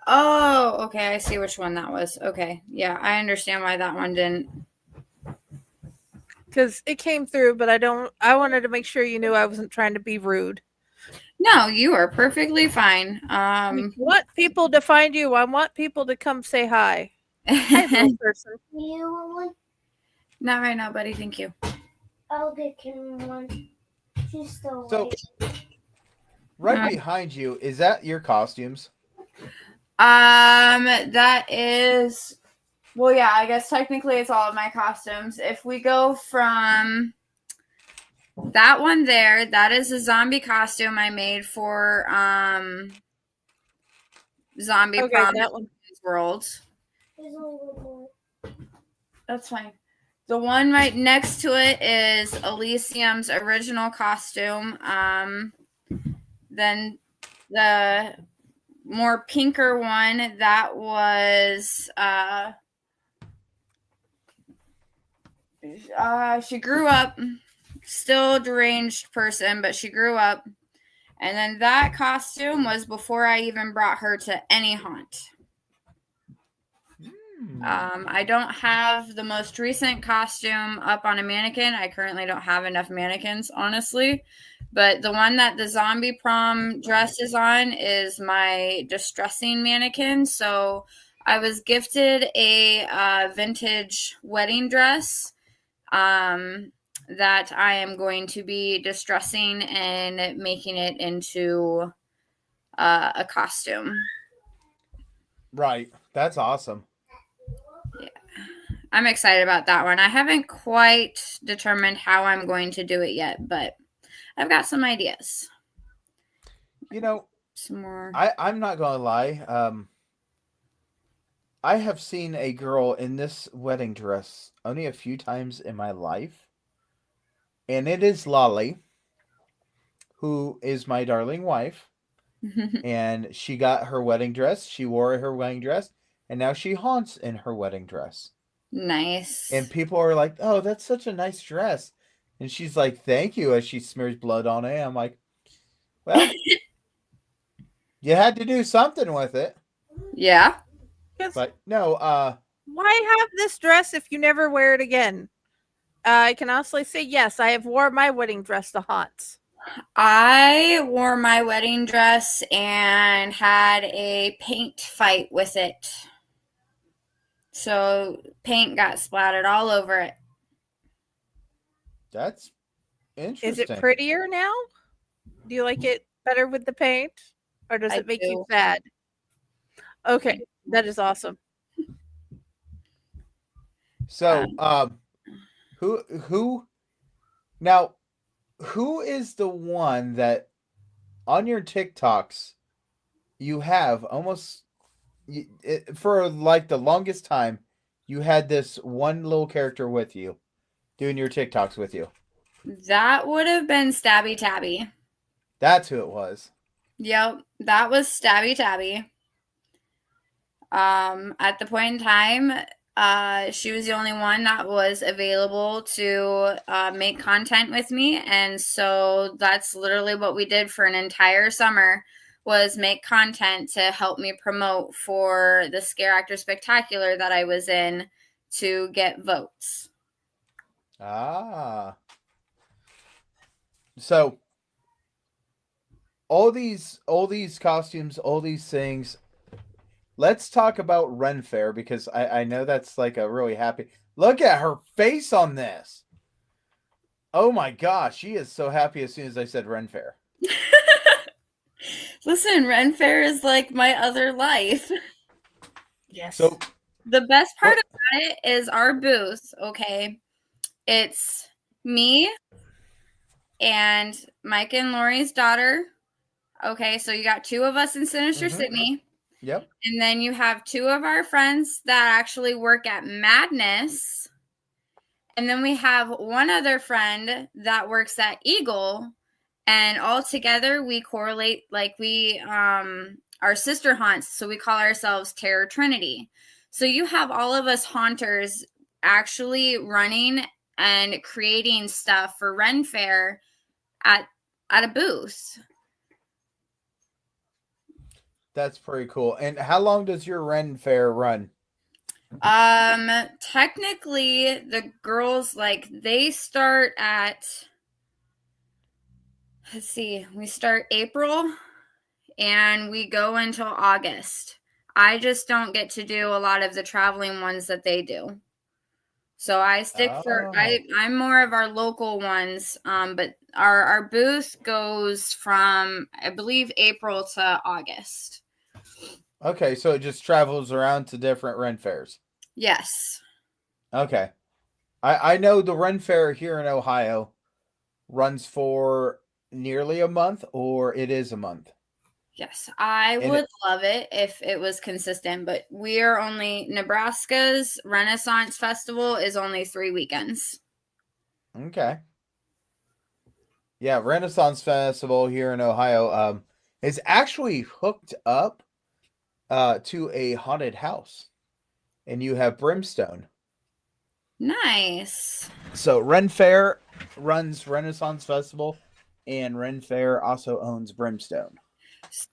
Oh, okay. I see which one that was. Okay. Yeah, I understand why that one didn't. Because it came through, but I wanted to make sure you knew I wasn't trying to be rude. No, you are perfectly fine. I want people to find you. I want people to come say hi. Hi, little person. You want one? Not right now, buddy. Thank you. I'll get Kim one. She's still So, right behind you, is that your costumes? That is, well, yeah, I guess technically it's all of my costumes. If we go from that one there, that is a zombie costume I made for, Zombie Promise World. There's only one more. That's fine. The one right next to it is Elysium's original costume. Then the more pinker one, that was she grew up, still deranged person, but she grew up. And then that costume was before I even brought her to any haunt. I don't have the most recent costume up on a mannequin. I currently don't have enough mannequins, honestly. But the one that the zombie prom dress is on is my distressing mannequin. So I was gifted a vintage wedding dress that I am going to be distressing and making it into a costume. Right. That's awesome. Yeah. I'm excited about that one. I haven't quite determined how I'm going to do it yet, but I've got some ideas. You know, some more. I'm not going to lie. I have seen a girl in this wedding dress only a few times in my life. And it is Lolly, who is my darling wife. And she got her wedding dress. She wore her wedding dress. And now she haunts in her wedding dress. Nice. And people are like, oh, that's such a nice dress. And she's like, thank you, as she smears blood on it. I'm like, well, you had to do something with it. Yeah. But no, why have this dress if you never wear it again? I can honestly say yes, I have wore my wedding dress to haunts. I wore my wedding dress and had a paint fight with it. So paint got splattered all over it. That's interesting. Is it prettier now? Do you like it better with the paint? Or does it make you sad? Okay, that is awesome. So, who now, who is the one that on your TikToks you have almost for like the longest time you had this one little character with you doing your TikToks with you? That would have been Stabby Tabby. That's who it was. Yep, that was Stabby Tabby. At the point in time, she was the only one that was available to make content with me, and so that's literally what we did for an entire summer, was make content to help me promote for the Scare Actor Spectacular that I was in to get votes. Ah. So all these costumes, all these things. Let's talk about Ren Fair, because I know that's like a really happy. Look at her face on this. Oh my gosh, she is so happy as soon as I said Ren Fair. Listen, Ren Fair is like my other life. Yes. So the best part about it is our booth, okay? It's me and Mike and Lori's daughter. Okay, so you got two of us in Sinister Sidney. Yep. And then you have two of our friends that actually work at Madness. And then we have one other friend that works at Eagle. And all together we correlate, like we are sister haunts. So we call ourselves Terror Trinity. So you have all of us haunters actually running and creating stuff for Ren Fair at a booth. That's pretty cool. And how long does your Ren Fair run? Technically, the girls, like, they start at, let's see, we start April and we go until August. I just don't get to do a lot of the traveling ones that they do. So I stick I'm more of our local ones, but our booth goes from, I believe, April to August. Okay, so it just travels around to different Ren Fairs. Yes. Okay. I know the Ren Fair here in Ohio runs for nearly a month, or it is a month. Yes, I would love it if it was consistent, but Nebraska's Renaissance Festival is only 3 weekends. Okay. Yeah, Renaissance Festival here in Ohio is actually hooked up to a haunted house, and you have Brimstone. Nice. So Ren Fair runs Renaissance Festival, and Ren Fair also owns Brimstone.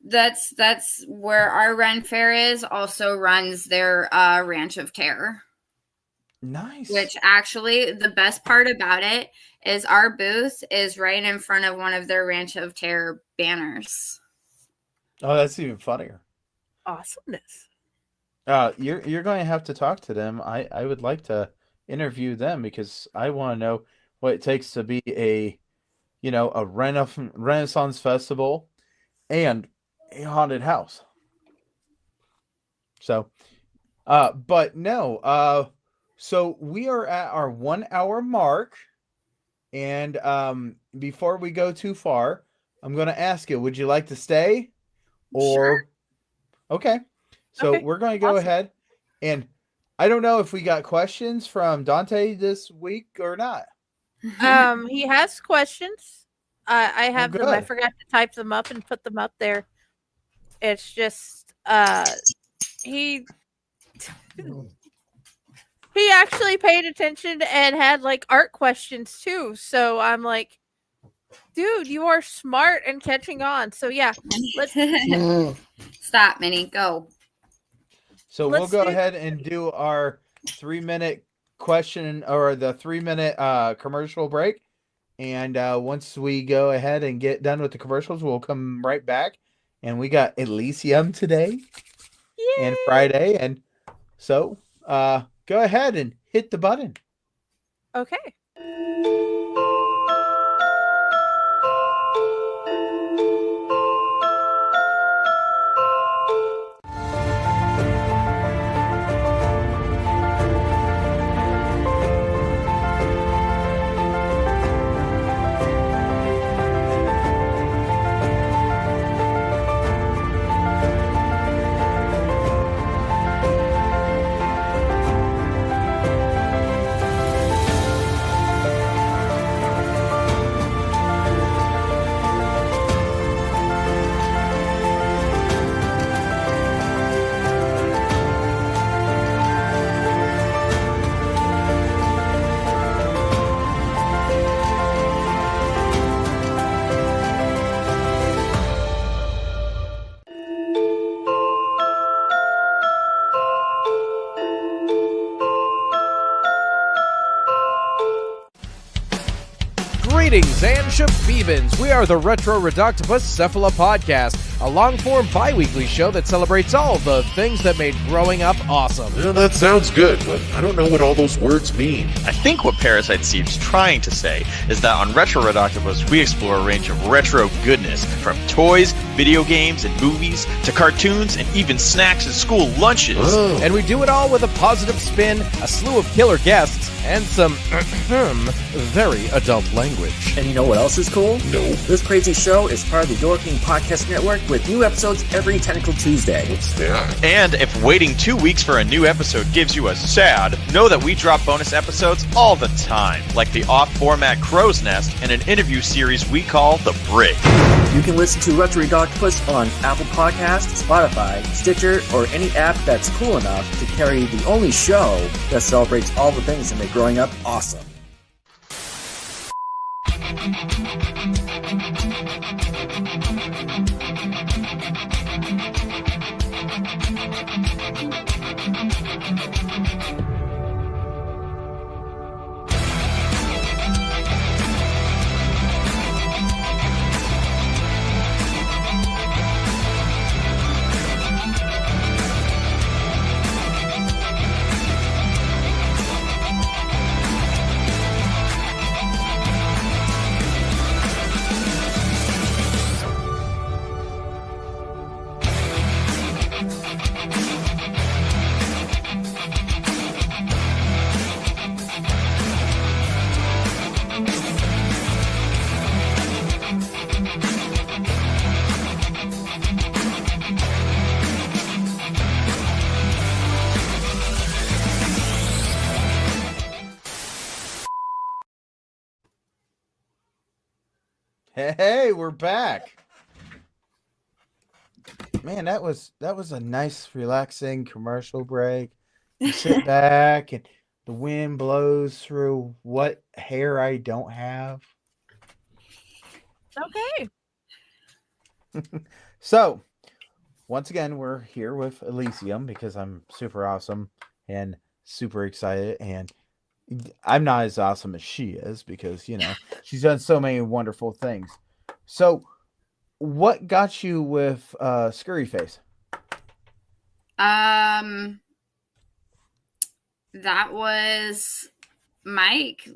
That's where our Ren Fair is. Also runs their Ranch of Terror. Nice. Which actually, the best part about it is our booth is right in front of one of their Ranch of Terror banners. Oh, that's even funnier. Awesomeness. You're going to have to talk to them. I would like to interview them because I want to know what it takes to be a Renaissance festival and a haunted house. So, but no, so we are at our 1 hour mark, and before we go too far, I'm going to ask you, would you like to stay? Or Sure. Okay. So Okay, we're going to go awesome. ahead, and I don't know if we got questions from Dante this week or not. He has questions. I have them. I good. forgot to type them up and put them up there. It's just he he actually paid attention and had like art questions too. So I'm like, dude, you are smart and catching on. So yeah, let's Stop, Minnie. Go. So we'll go ahead and do our 3-minute question or the 3-minute commercial break. And once we go ahead and get done with the commercials, we'll come right back. And we got Elysium today and Friday. And so go ahead and hit the button. Okay. Greetings and shabebans. We are the Retro Reductopus Cephala Podcast, a long-form bi-weekly show that celebrates all the things that made growing up awesome. Yeah, that sounds good, but I don't know what all those words mean. I think what Parasite Steve's trying to say is that on Retro Reductopus, we explore a range of retro goodness, from toys, video games, and movies, to cartoons, and even snacks and school lunches. Oh. And we do it all with a positive spin, a slew of killer guests, and some very adult language. And you know what else is cool? No. This crazy show is part of the Your King Podcast Network with new episodes every Tentacle Tuesday. What's that? And if waiting 2 weeks for a new episode gives you a sad, know that we drop bonus episodes all the time, like the off-format Crow's Nest and an interview series we call The Brick. You can listen to Retro Reductopus on Apple Podcasts, Spotify, Stitcher, or any app that's cool enough to carry the only show that celebrates all the things that make growing up awesome. Hey, we're back. Man, that was a nice, relaxing commercial break. You sit back and the wind blows through what hair I don't have. Okay. So, once again, we're here with Elysium because I'm super awesome and super excited, and I'm not as awesome as she is because, she's done so many wonderful things. So, what got you with Scurry Face? That was Mike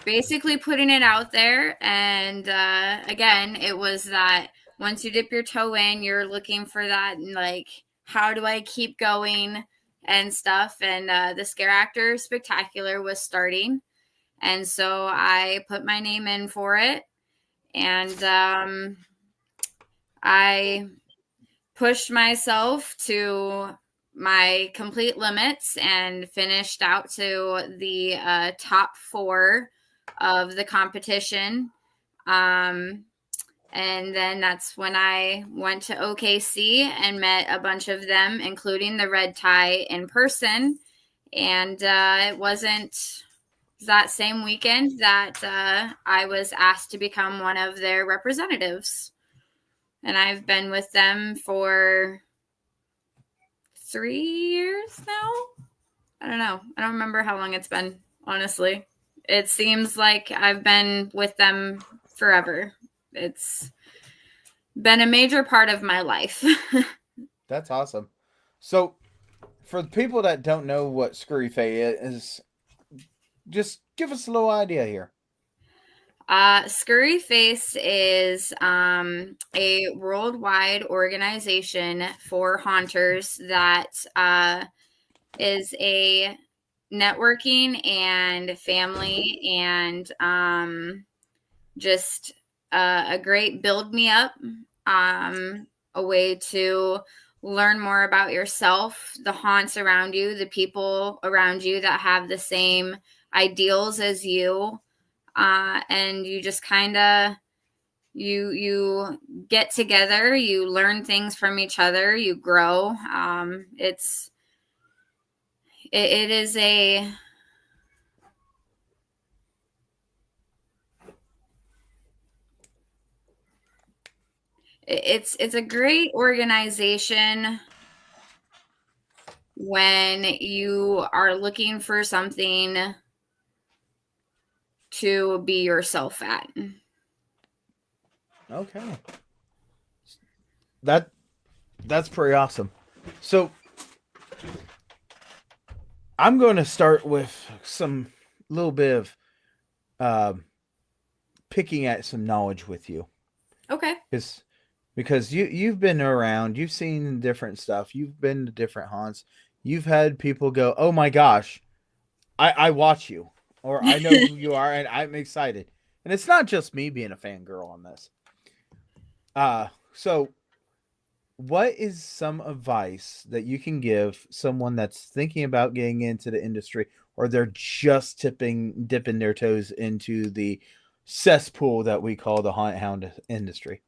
basically putting it out there. And again, it was that once you dip your toe in, you're looking for that, like, how do I keep going and stuff. And the Scare Actor Spectacular was starting. And so I put my name in for it. And I pushed myself to my complete limits and finished out to the top 4 of the competition. And then that's when I went to OKC and met a bunch of them, including the Red Tie, in person. And it wasn't that same weekend that I was asked to become one of their representatives. And I've been with them for 3 years now. I don't know. I don't remember how long it's been, honestly. It seems like I've been with them forever. It's been a major part of my life. That's awesome. So, for the people that don't know what Scurry Fae is, just give us a little idea here. Scurry Face is a worldwide organization for haunters that is a networking and family and just a great build me up, a way to learn more about yourself, the haunts around you, the people around you that have the same ideals as you. And you just kind of, you get together, you learn things from each other, you grow. It's a great organization when you are looking for something to be yourself at. Okay. That's pretty awesome. So I'm going to start with some little bit of picking at some knowledge with you. Okay. Because you've been around, you've seen different stuff, you've been to different haunts, you've had people go, oh my gosh, I watch you, or I know who you are, and I'm excited. And it's not just me being a fangirl on this. So what is some advice that you can give someone that's thinking about getting into the industry, or they're just dipping their toes into the cesspool that we call the haunt hound industry?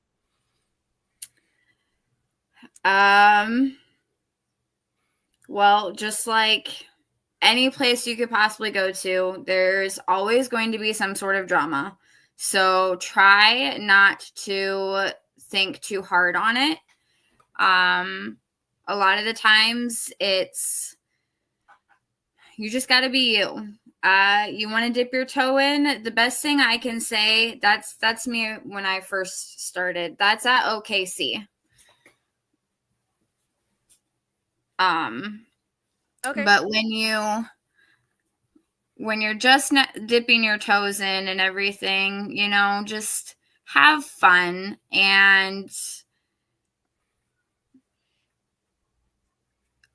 Well, just like any place you could possibly go to, there's always going to be some sort of drama. So try not to think too hard on it. A lot of the times you just got to be you. You want to dip your toe in. The best thing I can say, that's me when I first started. That's at OKC. Okay. But when you're just dipping your toes in and everything, just have fun and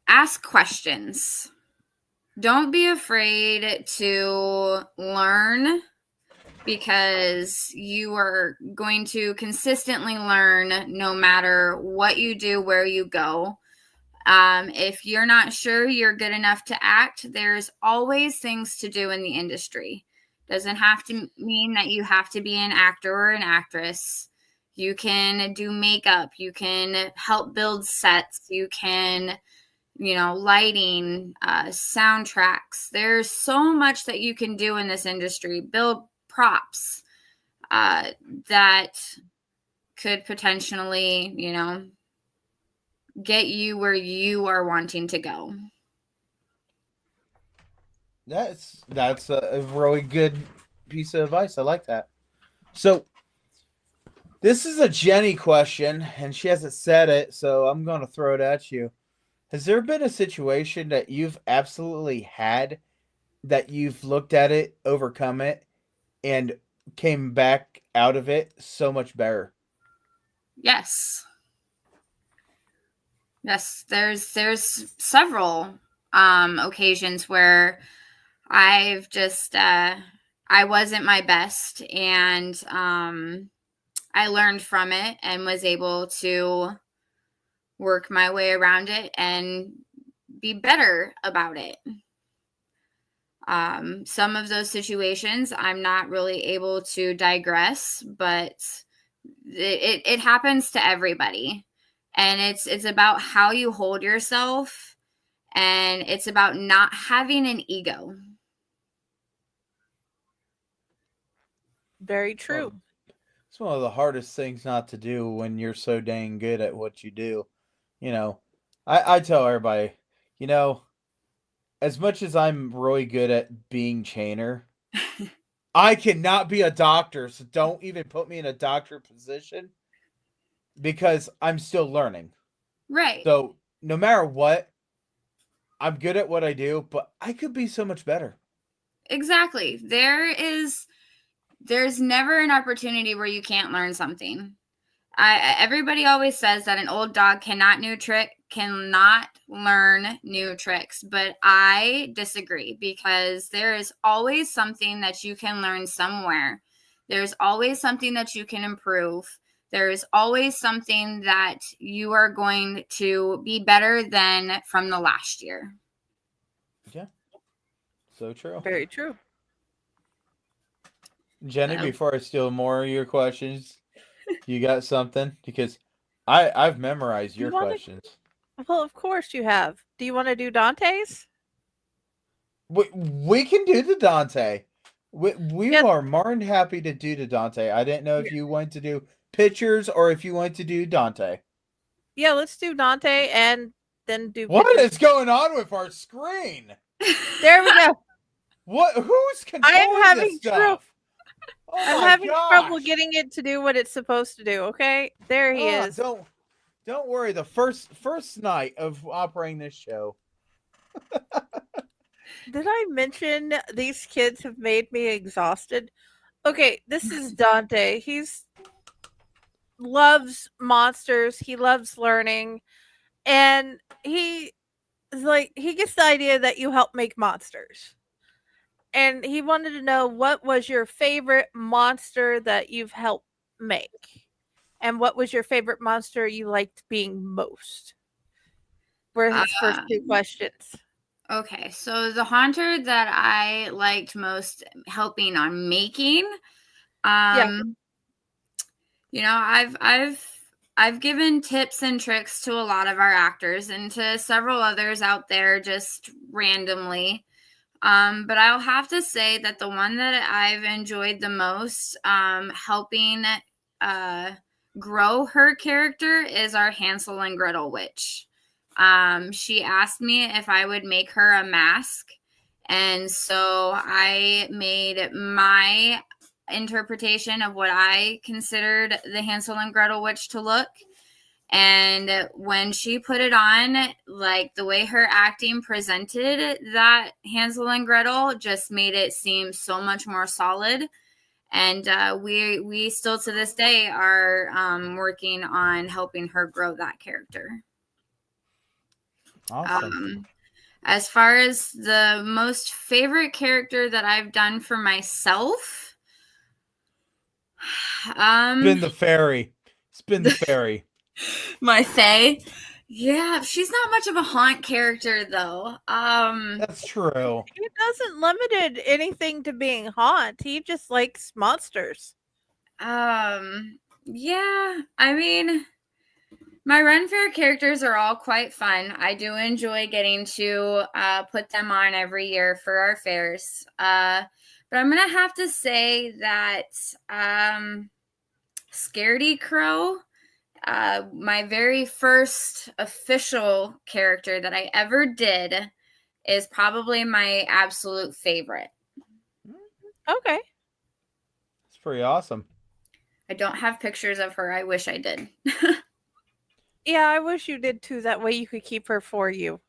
ask questions. Don't be afraid to learn, because you are going to consistently learn no matter what you do, where you go. If you're not sure you're good enough to act, there's always things to do in the industry. Doesn't have to mean that you have to be an actor or an actress. You can do makeup. You can help build sets. You can, lighting, soundtracks. There's so much that you can do in this industry. Build props that could potentially, get you where you are wanting to go. That's a really good piece of advice. I like that. So this is a Jenny question, and she hasn't said it, so I'm going to throw it at you. Has there been a situation that you've absolutely had that you've looked at it, overcome it, and came back out of it so much better. Yes. Yes, there's several occasions where I've just I wasn't my best, and I learned from it and was able to work my way around it and be better about it. Some of those situations I'm not really able to digress, but it happens to everybody. And it's about how you hold yourself, and it's about not having an ego. Very true. It's one of the hardest things not to do when you're so dang good at what you do. You know, I tell everybody, you know, as much as I'm really good at being chainer, I cannot be a doctor, so don't even put me in a doctor position because I'm still learning. Right. So no matter what, I'm good at what I do, but I could be so much better. Exactly. There's never an opportunity where you can't learn something. Everybody always says that an old dog cannot learn new tricks, but I disagree, because there is always something that you can learn somewhere. There's always something that you can improve. There is always something that you are going to be better than from the last year. Yeah. So true. Very true. Jenny, before I steal more of your questions, you got something? Because I've memorized your questions. Well, of course you have. Do you want to do Dante's? We can do the Dante. We are more than happy to do the Dante. I didn't know if you wanted to do pictures or if you want to do Dante. Yeah, let's do Dante and then do What pictures. is going on with our screen? There we go. What? Who's controlling I am having this stuff? I'm having trouble getting it to do what it's supposed to do. Okay, there he is. Don't worry. The first night of operating this show. Did I mention these kids have made me exhausted? Okay, this is Dante. He's loves monsters. He loves learning, and he gets the idea that you help make monsters. And he wanted to know, what was your favorite monster that you've helped make? And what was your favorite monster you liked being most? Were his first two questions. Okay, so the haunter that I liked most helping on making, you know, I've given tips and tricks to a lot of our actors and to several others out there just randomly. But I'll have to say that the one that I've enjoyed the most helping grow her character is our Hansel and Gretel witch. She asked me if I would make her a mask, and so I made my interpretation of what I considered the Hansel and Gretel witch to look. And when she put it on, like the way her acting presented that Hansel and Gretel just made it seem so much more solid. And we still to this day are working on helping her grow that character. Awesome. As far as the most favorite character that I've done for myself, Spin the fairy. Spin the fairy. My Faye. Yeah, she's not much of a haunt character though. That's true. He doesn't limit anything to being haunt. He just likes monsters. Yeah, I mean, my Ren Fair characters are all quite fun. I do enjoy getting to put them on every year for our fairs. But I'm gonna have to say that Scaredy Crow, my very first official character that I ever did, is probably my absolute favorite. Okay. It's pretty awesome. I don't have pictures of her. I wish I did. Yeah, I wish you did too. That way you could keep her for you.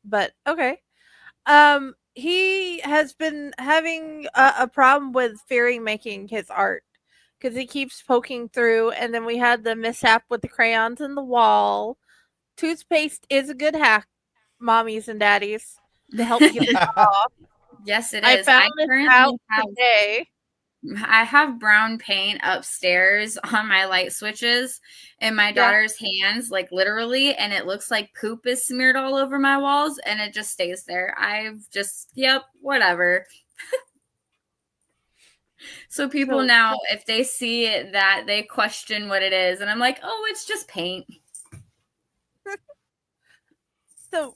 But okay. he has been having a problem with fearing making his art because he keeps poking through. And then we had the mishap with the crayons in the wall. Toothpaste is a good hack, mommies and daddies, to help get this off. Yes, it I is. found I this currently out today. I have brown paint upstairs on my light switches in my daughter's hands, like literally, and it looks like poop is smeared all over my walls and it just stays there. I've just, whatever. So people now, if they see that, they question what it is. And I'm like, oh, it's just paint. So,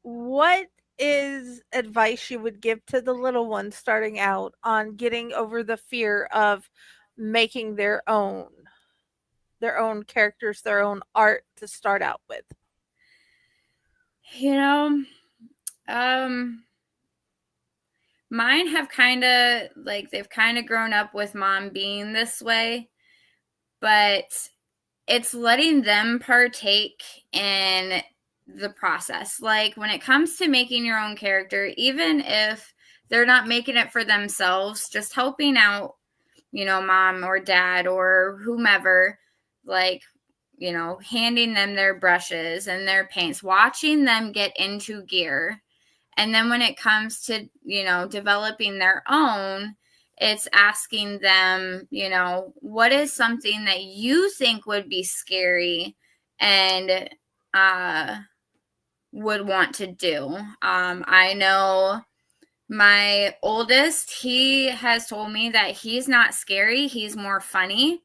what is advice you would give to the little ones starting out on getting over the fear of making their own characters, their own art to start out with? Mine have they've kind of grown up with mom being this way, but it's letting them partake in the process. Like when it comes to making your own character, even if they're not making it for themselves, just helping out, mom or dad or whomever, handing them their brushes and their paints, watching them get into gear. And then when it comes to, developing their own, it's asking them, what is something that you think would be scary and would want to do. I know my oldest, he has told me that he's not scary. He's more funny.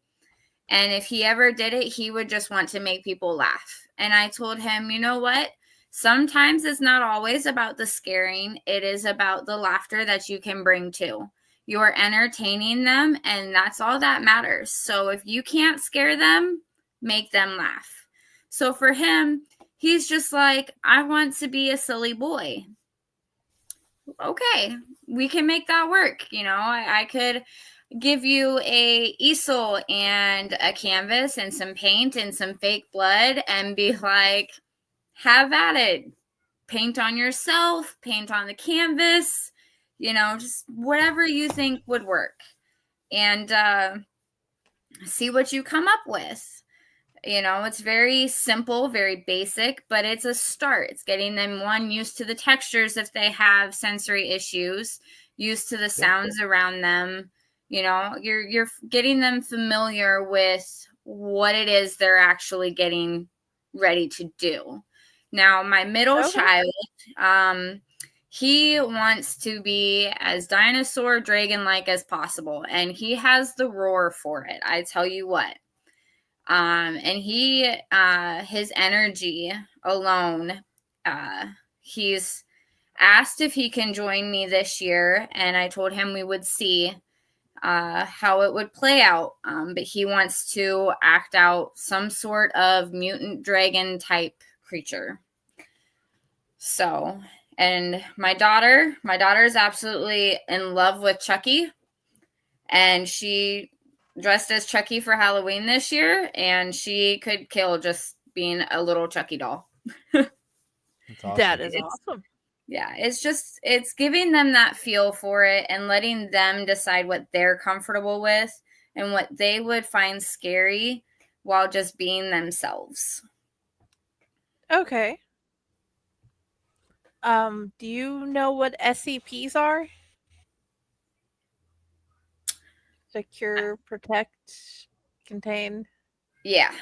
And if he ever did it, he would just want to make people laugh. And I told him, you know what? Sometimes it's not always about the scaring. It is about the laughter that you can bring too. You're entertaining them, and that's all that matters. So if you can't scare them, make them laugh. So for him, he's just like, I want to be a silly boy. Okay, we can make that work. I could give you a easel and a canvas and some paint and some fake blood and be like, have at it. Paint on yourself, paint on the canvas, just whatever you think would work. And see what you come up with. It's very simple, very basic, but it's a start. It's getting them, used to the textures if they have sensory issues, used to the sounds around them. You're getting them familiar with what it is they're actually getting ready to do. Now, my middle child, he wants to be as dinosaur dragon-like as possible, and he has the roar for it. I tell you what. And he, his energy alone, he's asked if he can join me this year, and I told him we would see how it would play out. But he wants to act out some sort of mutant dragon type creature. So, and my daughter is absolutely in love with Chucky, and she dressed as Chucky for Halloween this year, and she could kill just being a little Chucky doll. Awesome. That is awesome. Yeah, it's giving them that feel for it and letting them decide what they're comfortable with and what they would find scary while just being themselves. Okay. Do you know what SCPs are? Secure, protect, contain. Yeah.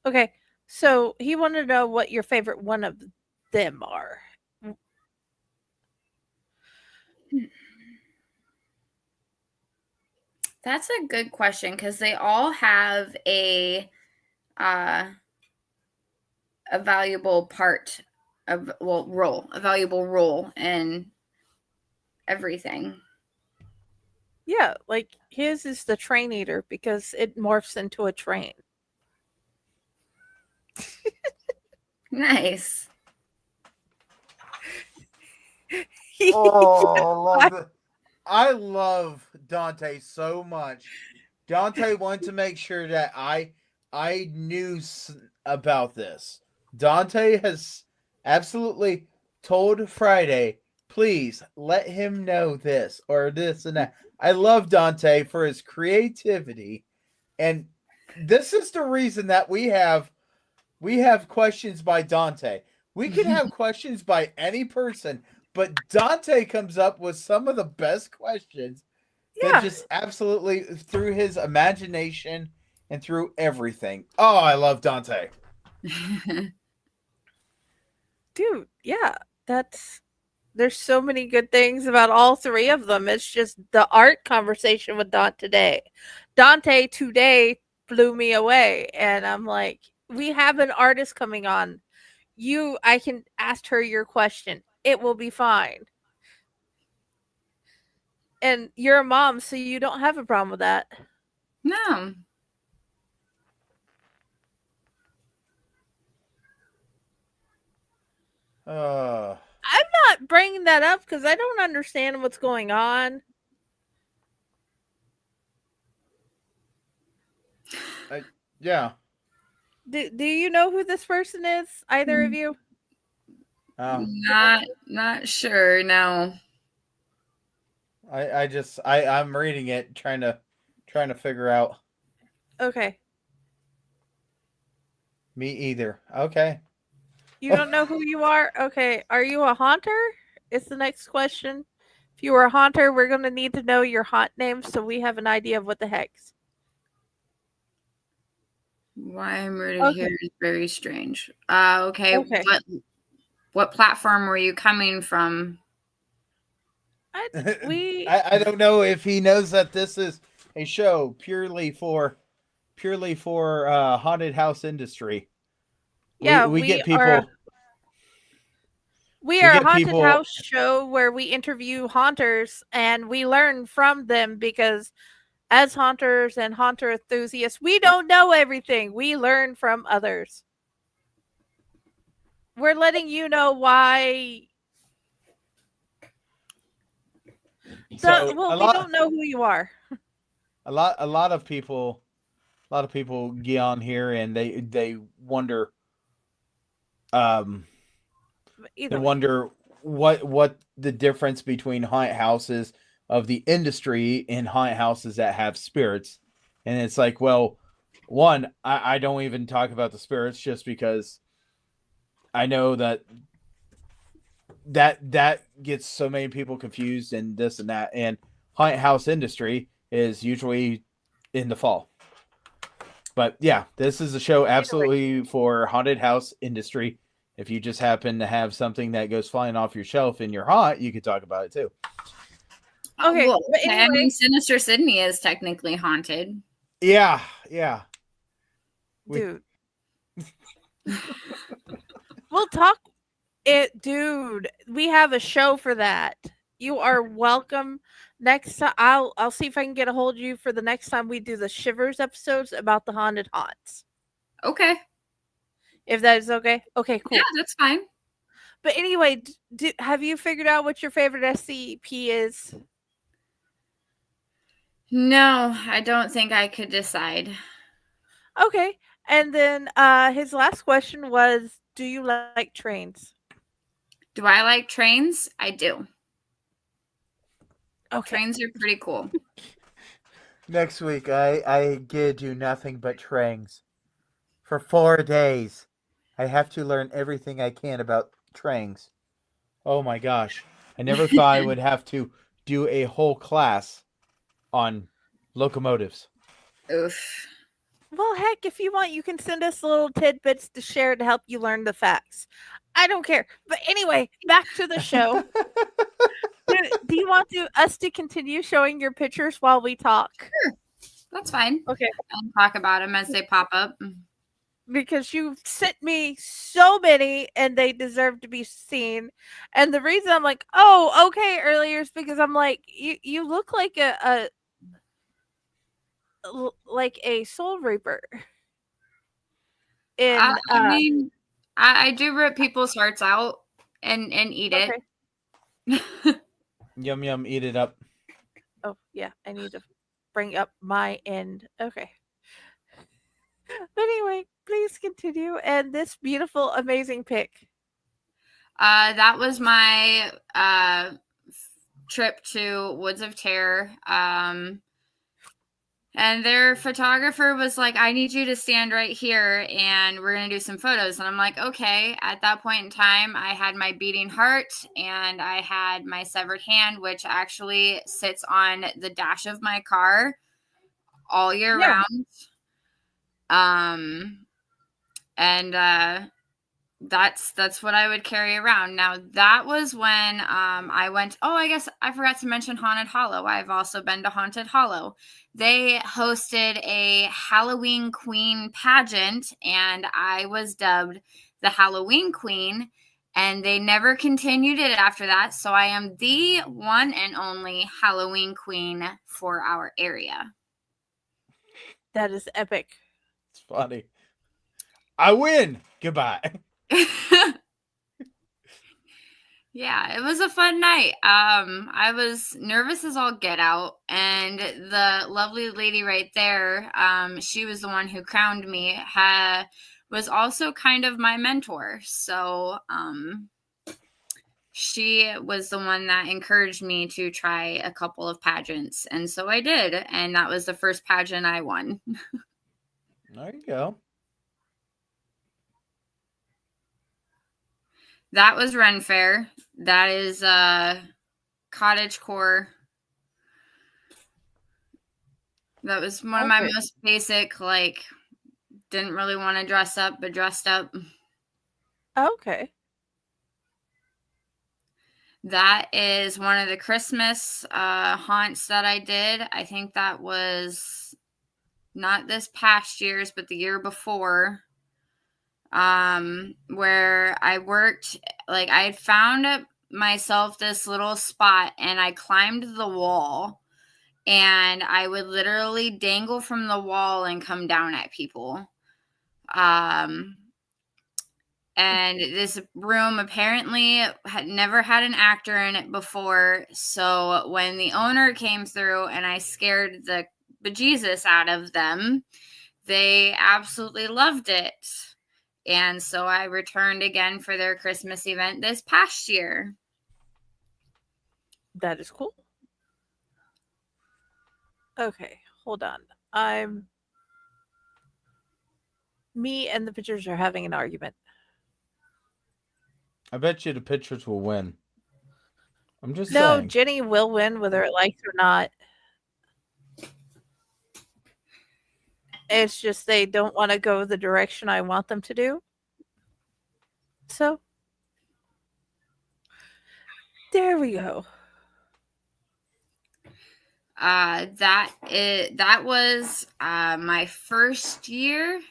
Okay. So he wanted to know what your favorite one of them are. That's a good question because they all have a valuable part of a valuable role in everything. Yeah, like his is the train eater because it morphs into a train. Nice. Oh, I love it. I love Dante so much. Dante wanted to make sure that I knew about this. Dante has absolutely told Friday please let him know this or this and that. I love Dante for his creativity, and this is the reason that we have questions by Dante. We could have questions by any person, but Dante comes up with some of the best questions that just absolutely through his imagination and through everything. Oh, I love Dante. Dude, yeah, there's so many good things about all three of them. It's just the art conversation with Dante today blew me away, and I'm like, we have an artist coming on. I can ask her your question. It will be fine. And you're a mom, so you don't have a problem with that. No. I'm not bringing that up because I don't understand what's going on. Yeah. Do you know who this person is? Either of you? Not sure. No. I'm reading it, trying to figure out. Okay. Me either. Okay. You don't know who you are? Okay. Are you a haunter? It's the next question. If you were a haunter, we're going to need to know your haunt name so we have an idea of what the heck's. Why I'm rooted here is very strange. Okay. What platform were you coming from? I don't know if he knows that this is a show purely for haunted house industry. Yeah, we get people. We are a haunted house show where we interview haunters and we learn from them because as haunters and haunter enthusiasts, we don't know everything. We learn from others. We're letting you know why. We don't know who you are. A lot of people get on here and they wonder. They wonder what the difference between haunted houses of the industry and haunted houses that have spirits. And it's like, well, one, I don't even talk about the spirits just because I know that gets so many people confused and this and that. And haunted house industry is usually in the fall. But yeah, this is a show absolutely for haunted house industry. If you just happen to have something that goes flying off your shelf in your haunt, you could talk about it too. Okay, well, anyway. I mean, Sinister Sidney is technically haunted. Yeah. Dude. We'll talk it, dude. We have a show for that. You are welcome. Next time, I'll see if I can get a hold of you for the next time we do the Shivers episodes about the haunted haunts. Okay. If that is okay. Okay, cool. Yeah, that's fine. But anyway, have you figured out what your favorite SCP is? No, I don't think I could decide. Okay. And then his last question was, do you like trains? Do I like trains? I do. Okay. Trains are pretty cool. Next week, I get to do nothing but trains. For 4 days, I have to learn everything I can about trains. Oh my gosh. I never thought I would have to do a whole class on locomotives. Oof. Well, heck, if you want, you can send us little tidbits to share to help you learn the facts. I don't care. But anyway, back to the show. Do you want us to continue showing your pictures while we talk? Sure. That's fine. Okay. I'll talk about them as they pop up. Because you've sent me so many and they deserve to be seen. And the reason I'm like, oh, okay, earlier is because I'm like, you look like a soul reaper. I mean, I do rip people's hearts out and eat it. Yum yum, eat it up. Oh yeah, I need to bring up my end. Okay. But anyway, please continue. And this beautiful, amazing pic. That was my trip to Woods of Terror. And their photographer was like, I need you to stand right here and we're going to do some photos. And I'm like, okay. At that point in time, I had my beating heart and I had my severed hand, which actually sits on the dash of my car all year round. And that's what I would carry around. Now, that was when I went, I guess I forgot to mention Haunted Hollow. I've also been to Haunted Hollow. They hosted a Halloween Queen pageant, and I was dubbed the Halloween Queen, and they never continued it after that. So I am the one and only Halloween Queen for our area. That is epic. It's funny. I win. Goodbye. Yeah, it was a fun night. I was nervous as all get out, and the lovely lady right there, she was the one who crowned me, was also kind of my mentor. So she was the one that encouraged me to try a couple of pageants, and so I did, and that was the first pageant I won. There you go. That was Ren Fair. That is cottagecore. That was one of my most basic, like, didn't really want to dress up, but dressed up. Okay. That is one of the Christmas haunts that I did. I think that was not this past year's, but the year before. Where I worked, like, I had found myself this little spot and I climbed the wall and I would literally dangle from the wall and come down at people. And this room apparently had never had an actor in it before. So when the owner came through and I scared the bejesus out of them, they absolutely loved it. And so I returned again for their Christmas event this past year. That is cool. Okay, hold on. Me and the pictures are having an argument. I bet you the pictures will win. I'm just No, saying. Jenny will win whether it likes or not. It's just they don't want to go the direction I want them to do. So, there we go. That was my first year.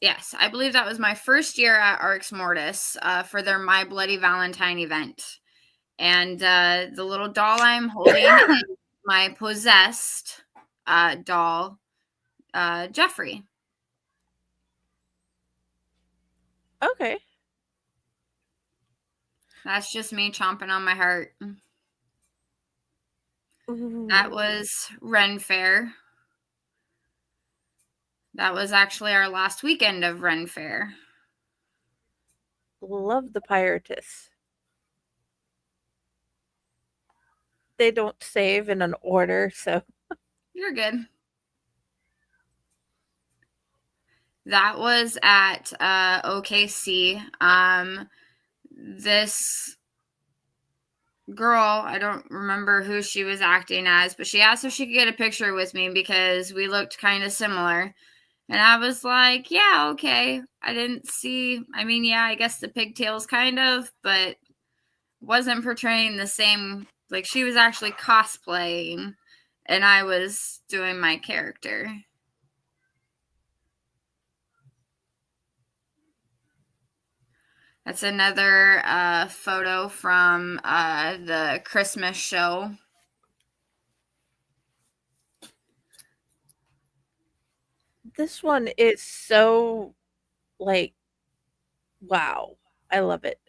Yes, I believe that was my first year at Arx Mortis for their My Bloody Valentine event. And the little doll I'm holding is my possessed doll, Jeffrey. Okay. That's just me chomping on my heart. Ooh. That was Ren Fair. That was actually our last weekend of Ren Fair. Love the Piratus. They don't save in an order, so. You're good. That was at OKC. This girl, I don't remember who she was acting as, but she asked if she could get a picture with me because we looked kind of similar. And I was like, yeah, okay. I guess the pigtails kind of, but wasn't portraying the same. Like, she was actually cosplaying and I was doing my character. That's another photo from the Christmas show. This one is so, like, wow. I love it.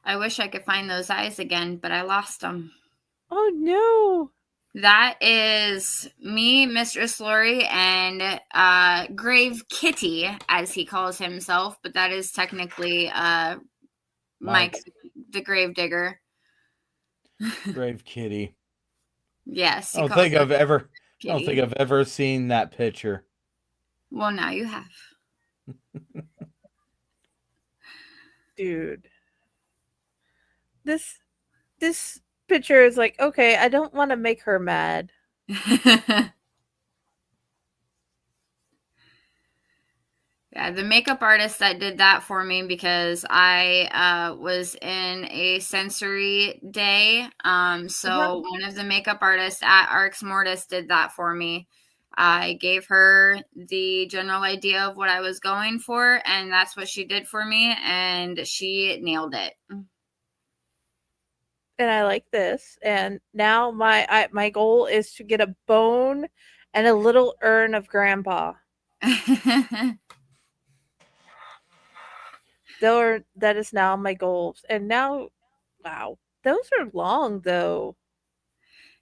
I wish I could find those eyes again, but I lost them. Oh, no. That is me, Mistress Lori, and Grave Kitty, as he calls himself, but that is technically Mike, the grave digger. Grave Kitty. Yes. I don't think I've ever seen that picture. Well, now you have. Dude. This picture is like, okay, I don't want to make her mad. Yeah, the makeup artist that did that for me, because I was in a sensory day. So one of the makeup artists at Arx Mortis did that for me. I gave her the general idea of what I was going for, and that's what she did for me, and she nailed it. And I like this. And now my goal is to get a bone and a little urn of Grandpa. That is now my goals. And now, wow, those are long though.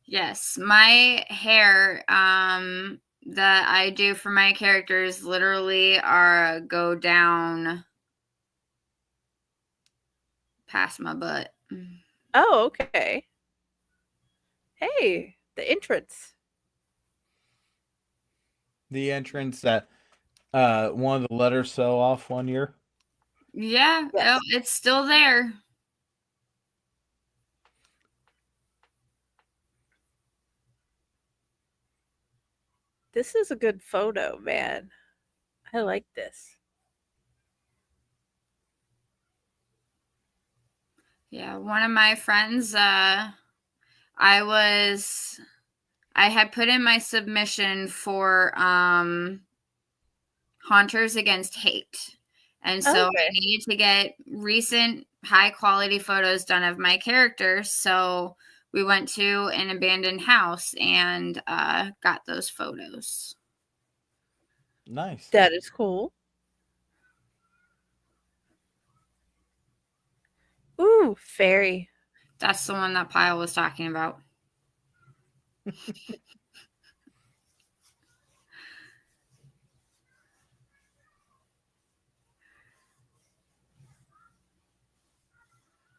Yes, my hair that I do for my characters literally go down past my butt. Oh, okay. Hey, the entrance. The entrance that one of the letters fell off one year. Yeah, yes. It's still there. This is a good photo, man. I like this. Yeah, one of my friends, I had put in my submission for Haunters Against Hate. And so I needed to get recent high quality photos done of my characters. So we went to an abandoned house and got those photos. Nice. That is cool. Ooh, fairy. That's the one that Pyle was talking about.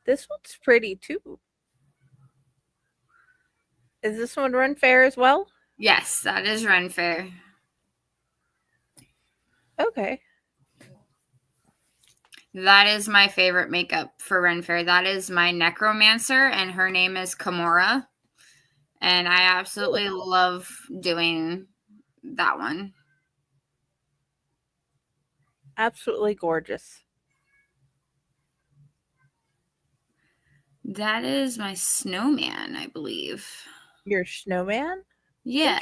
This one's pretty too. Is this one Run Fair as well? Yes, that is Run Fair. Okay. That is my favorite makeup for Ren Fair. That is my necromancer, and her name is Kimura. And I absolutely love doing that one. Absolutely gorgeous. That is my snowman, I believe. Your snowman? Yeah.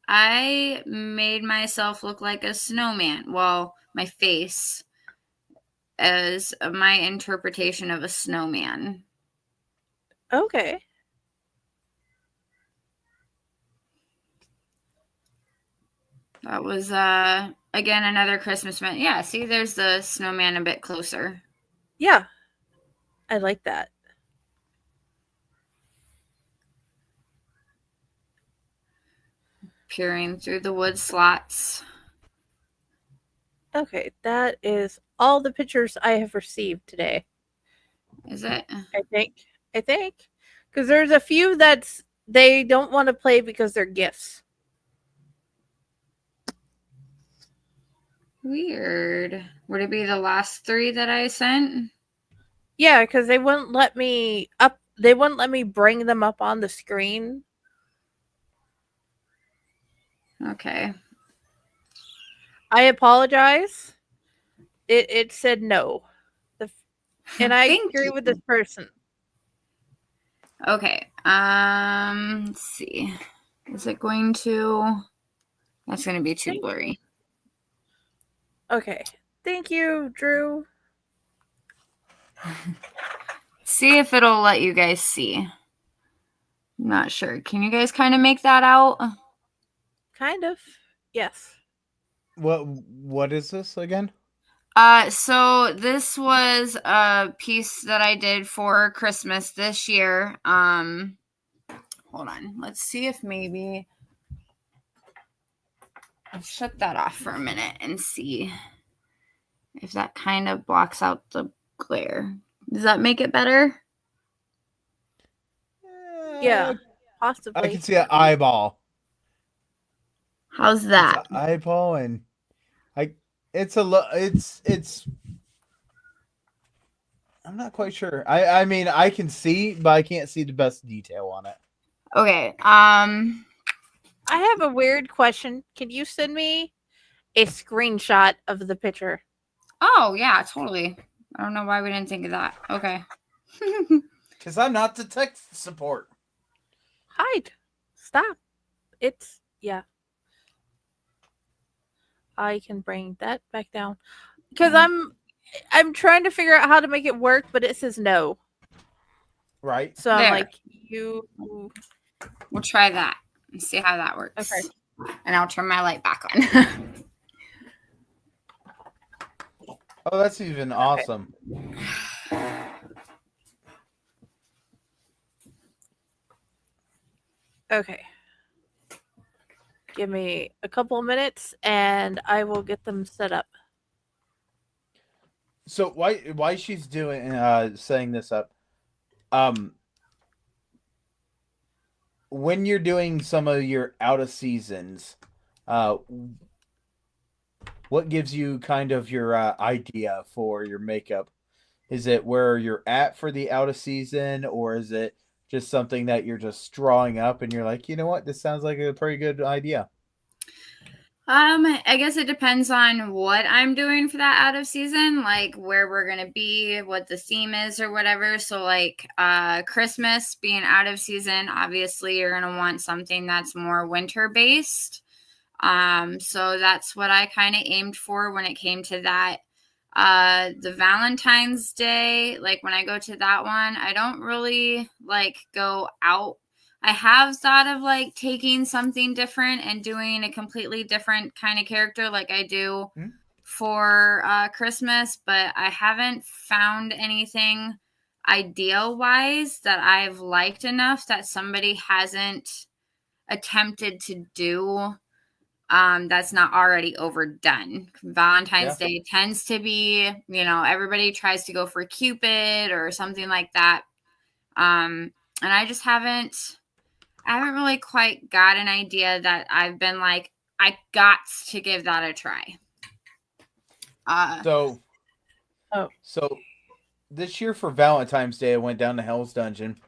I made myself look like a snowman. Well, my face as my interpretation of a snowman. Okay. That was again another Christmas event. Yeah, see, there's the snowman a bit closer. Yeah. I like that. Peering through the wood slots. Okay, that is all the pictures I have received today. Is it? I think. Because there's a few that's they don't want to play because they're gifts. Weird. Would it be the last 3 that I sent? Yeah, because they wouldn't let me up. They wouldn't let me bring them up on the screen. Okay. I apologize. It said no. And I agree with this person. Okay. Let's see. Is it going to... That's going to be too blurry. Okay. Thank you, Drew. See if it'll let you guys see. I'm not sure. Can you guys kind of make that out? Kind of. Yes. What is this again? So this was a piece that I did for Christmas this year. Hold on. Let's see if maybe I'll shut that off for a minute and see if that kind of blocks out the glare. Does that make it better? Yeah, possibly. I can see an eyeball. How's that? It's an eyeball, and it's I'm not quite sure. I mean, I can see, but I can't see the best detail on it. Okay. I have a weird question. Can you send me a screenshot of the picture? Oh, yeah, totally. I don't know why we didn't think of that. Okay. Because I'm not the tech support. Hide. Stop. It's, yeah. I can bring that back down. Because I'm trying to figure out how to make it work, but it says no. Right. So I'm There. like, We'll try that and see how that works. Okay. And I'll turn my light back on. Oh, that's even awesome. Okay. Give me a couple of minutes and I will get them set up. So why she's doing setting this up? When you're doing some of your out of seasons, what gives you kind of your idea for your makeup? Is it where you're at for the out of season, or is it just something that you're just drawing up and you're like, you know what, this sounds like a pretty good idea? I guess it depends on what I'm doing for that out of season, like where we're going to be, what the theme is or whatever. So like Christmas being out of season, obviously you're going to want something that's more winter based. So that's what I kind of aimed for when it came to that. The Valentine's Day, like when I go to that one, I don't really like go out. I have thought of like taking something different and doing a completely different kind of character like I do for Christmas, but I haven't found anything idea wise that I've liked enough that somebody hasn't attempted to do that's not already overdone. Valentine's Day tends to be, everybody tries to go for Cupid or something like that. And I just haven't really quite got an idea that I've been like, I got to give that a try. So this year for Valentine's Day, I went down to Hell's Dungeon,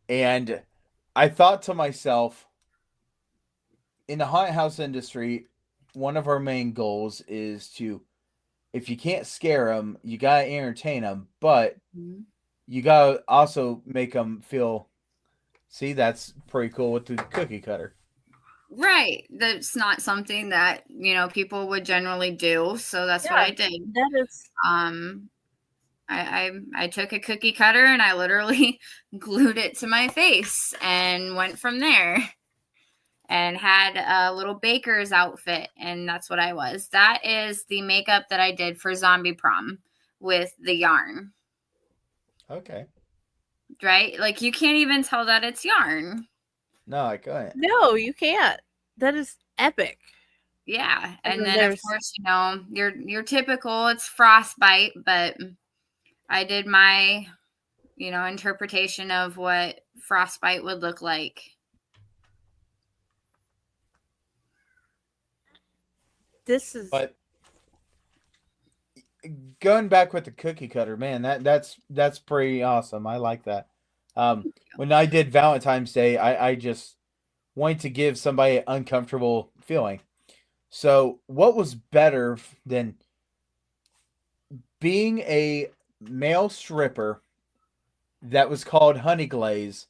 and I thought to myself, in the haunted house industry, one of our main goals is to, if you can't scare them, you gotta entertain them, but you gotta also make them feel. See, that's pretty cool with the cookie cutter. Right. That's not something that, people would generally do. So that's what I did. That is. I took a cookie cutter and I literally glued it to my face and went from there and had a little baker's outfit. And that's what I was. That is the makeup that I did for Zombie Prom with the yarn. Okay. Right? Like, you can't even tell that it's yarn. No, I couldn't. No, you can't. That is epic. Yeah. And then of course, your typical, it's frostbite, but I did my, interpretation of what frostbite would look like. But going back with the cookie cutter, man, that's pretty awesome. I like that. When I did Valentine's Day, I just wanted to give somebody an uncomfortable feeling. So what was better than being a male stripper that was called Honey Glaze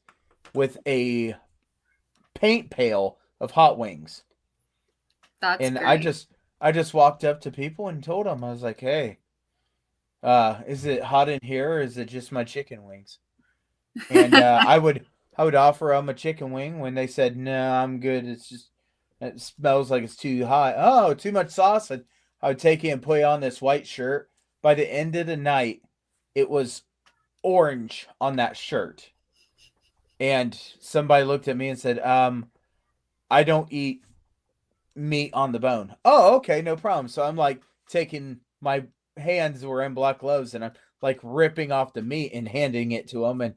with a paint pail of hot wings? That's great. I just walked up to people and told them, I was like, hey, is it hot in here, or is it just my chicken wings? And I would offer them a chicken wing. When they said, no, I'm good, it smells like it's too hot. Oh, too much sauce. I would take it and put it on this white shirt. By the end of the night, it was orange on that shirt. And somebody looked at me and said, I don't eat meat on the bone. Oh, okay, no problem. So I'm like taking my hands were in black gloves and I'm like ripping off the meat and handing it to them. And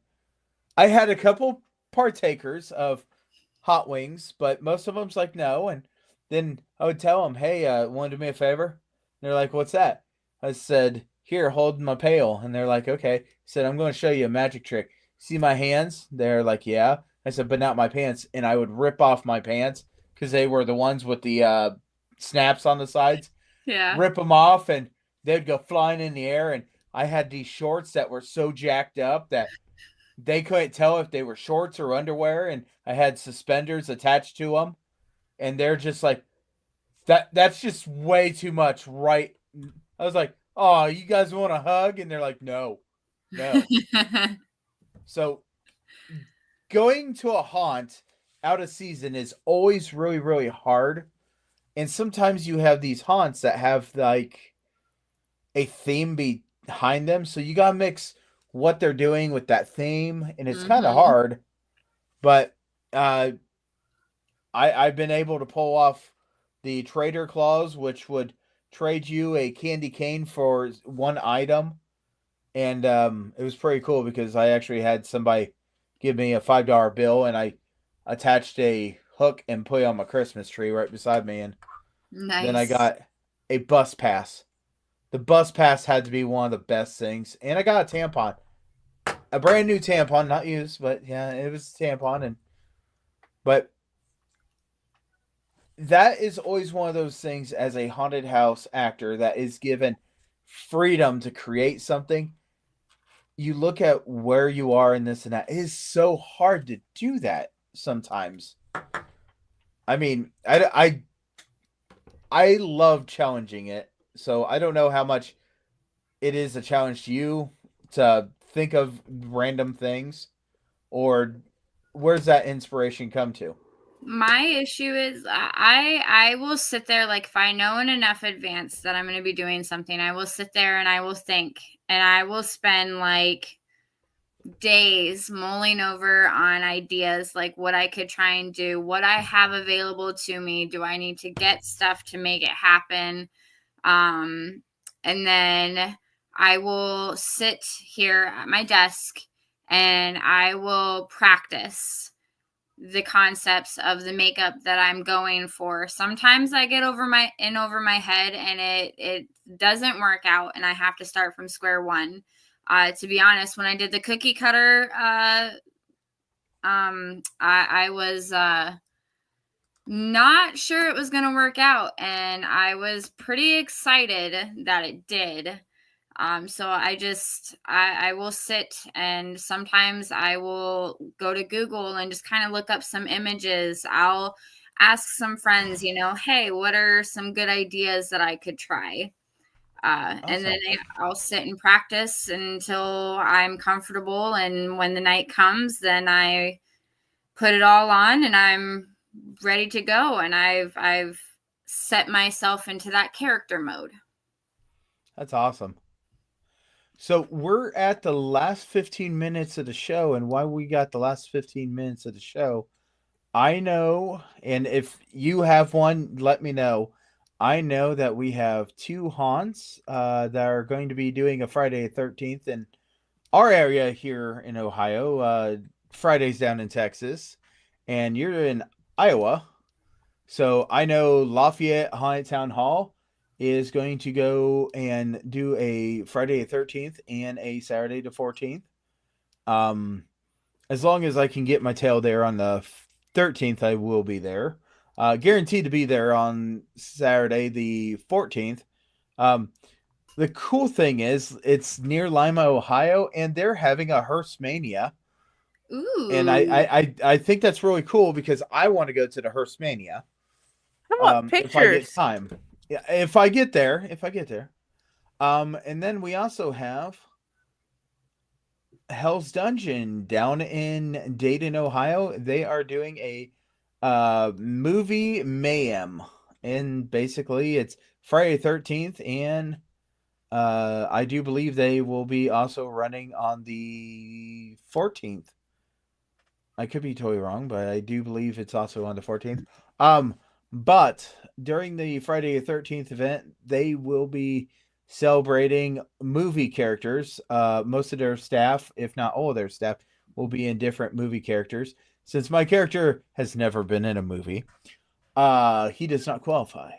I had a couple partakers of hot wings, but most of them's like no. And then I would tell them, hey, want to do me a favor? And they're like, what's that? I said, here, hold my pail. And they're like, okay. I said, I'm going to show you a magic trick. See my hands? They're like, yeah. I said, but not my pants. And I would rip off my pants because they were the ones with the snaps on the sides. Yeah. Rip them off and they'd go flying in the air. And I had these shorts that were so jacked up that they couldn't tell if they were shorts or underwear. And I had suspenders attached to them. And they're just like, that's just way too much, right? I was like, oh, you guys want a hug? And they're like, no. So going to a haunt out of season is always really, really hard. And sometimes you have these haunts that have like a theme behind them. So you got to mix what they're doing with that theme. And it's kind of hard. But I've been able to pull off the trader clause, which would trade you a candy cane for one item. And it was pretty cool because I actually had somebody give me a $5 bill and I attached a hook and put it on my Christmas tree right beside me. And then I got a bus pass. The bus pass had to be one of the best things. And I got a tampon. A brand new tampon, not used, but yeah, it was a tampon. But that is always one of those things as a haunted house actor that is given freedom to create something. You look at where you are in this and that. It is so hard to do that sometimes. I mean, I love challenging it. So I don't know how much it is a challenge to you to think of random things, or where's that inspiration come to? My issue is I will sit there, like if I know in enough advance that I'm going to be doing something, I will sit there and I will think, and I will spend like days mulling over on ideas, like what I could try and do, what I have available to me. Do I need to get stuff to make it happen? And then I will sit here at my desk and I will practice the concepts of the makeup that I'm going for. Sometimes I get over my head and it doesn't work out and I have to start from square one. To be honest, when I did the cookie cutter, I was not sure it was going to work out, and I was pretty excited that it did. So I will sit, and sometimes I will go to Google and just kind of look up some images. I'll ask some friends, hey, what are some good ideas that I could try? And then I'll sit and practice until I'm comfortable. And when the night comes, then I put it all on and I'm ready to go. And I've set myself into that character mode. That's awesome. So we're at the last 15 minutes of the show. And why we got the last 15 minutes of the show, I know, and if you have one, let me know. I know that we have two haunts that are going to be doing a Friday the 13th in our area here in Ohio. Friday's down in Texas, and you're in Iowa. So I know Lafayette Haunted Town Hall is going to go and do a Friday the 13th and a Saturday the 14th. As long as I can get my tail there on the 13th, I will be there. Guaranteed to be there on Saturday the 14th. The cool thing is it's near Lima, Ohio, and they're having a Hearst Mania. Ooh. And I think that's really cool because I want to go to the Hearst Mania. Pictures. If I get time. Yeah, if I get there. And then we also have Hell's Dungeon down in Dayton, Ohio. They are doing a movie mayhem, and basically it's Friday 13th, and I do believe they will be also running on the 14th. I could be totally wrong, but I do believe it's also on the 14th. But during the Friday the 13th event, they will be celebrating movie characters. Most of their staff, if not all of their staff, will be in different movie characters. Since my character has never been in a movie, he does not qualify.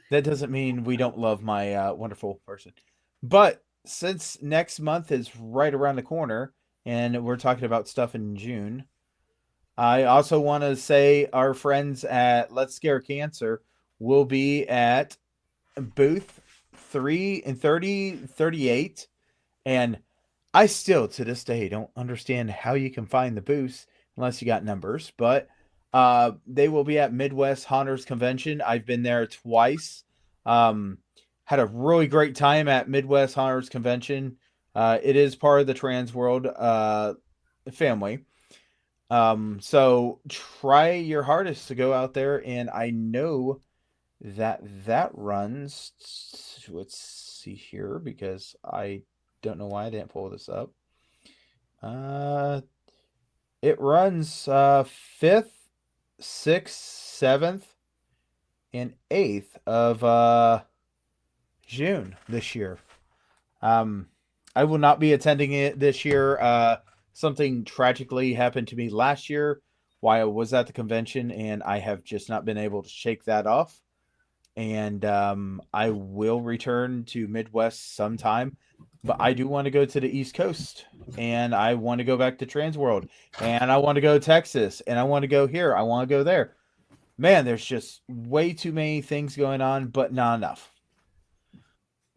That doesn't mean we don't love my wonderful person. But since next month is right around the corner, and we're talking about stuff in June, I also want to say our friends at Let's Scare Cancer will be at booth 38. And I still, to this day, don't understand how you can find the booths unless you got numbers. But they will be at Midwest Haunters Convention. I've been there twice. Had a really great time at Midwest Haunters Convention. It is part of the Trans World family. So try your hardest to go out there. And I know that runs. Let's see here, because I don't know why I didn't pull this up. It runs 5th, 6th, 7th, and 8th of June this year. I will not be attending it this year. Something tragically happened to me last year while I was at the convention, and I have just not been able to shake that off. And I will return to Midwest sometime, but I do want to go to the East Coast, and I want to go back to Trans World, and I want to go to Texas, and I want to go here. I want to go there. Man, there's just way too many things going on, but not enough.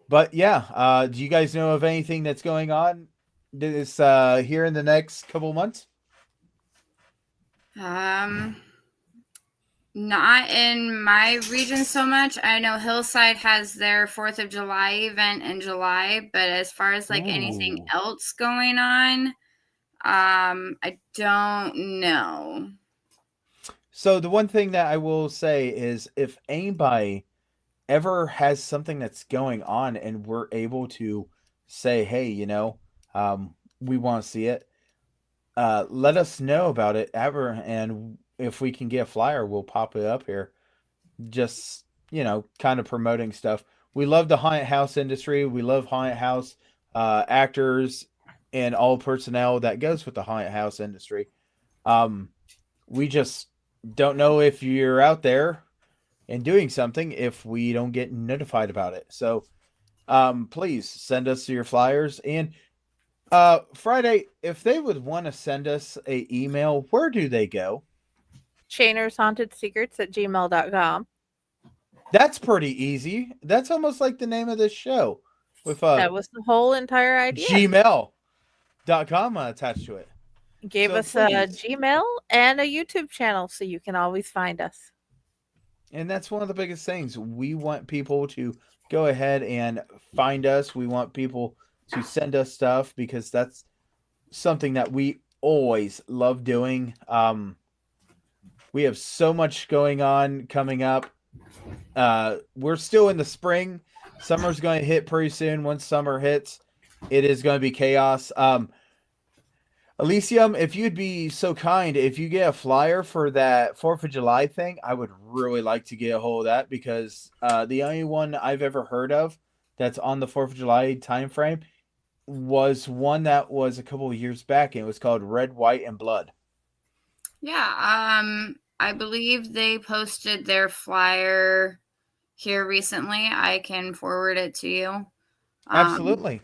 But yeah, do you guys know of anything that's going on this here in the next couple months? Not in my region so much. I know Hillside has their 4th of July event in July, but as far as like anything else going on, I don't know. So the one thing that I will say is, if anybody ever has something that's going on and we're able to say, hey, we want to see it, let us know about it ever, and if we can get a flyer, we'll pop it up here. Just, kind of promoting stuff. We love the haunted house industry. We love haunted house actors and all personnel that goes with the haunted house industry. We just don't know if you're out there and doing something if we don't get notified about it. So please send us your flyers. And Friday, if they would want to send us an email, where do they go? chainershauntedSecrets@gmail.com. That's pretty easy. That's almost like the name of this show. With that was the whole entire idea. gmail.com attached to it. Gave us a Gmail and a YouTube channel, so you can always find us. And that's one of the biggest things. We want people to go ahead and find us. We want people to send us stuff, because that's something that we always love doing. We have so much going on coming up. We're still in the spring. Summer's going to hit pretty soon. Once summer hits, it is going to be chaos. Elysyum, if you'd be so kind, if you get a flyer for that 4th of July thing, I would really like to get a hold of that, because the only one I've ever heard of that's on the 4th of July time frame was one that was a couple of years back, and it was called Red, White, and Blood. Yeah, I believe they posted their flyer here recently. I can forward it to you. Absolutely.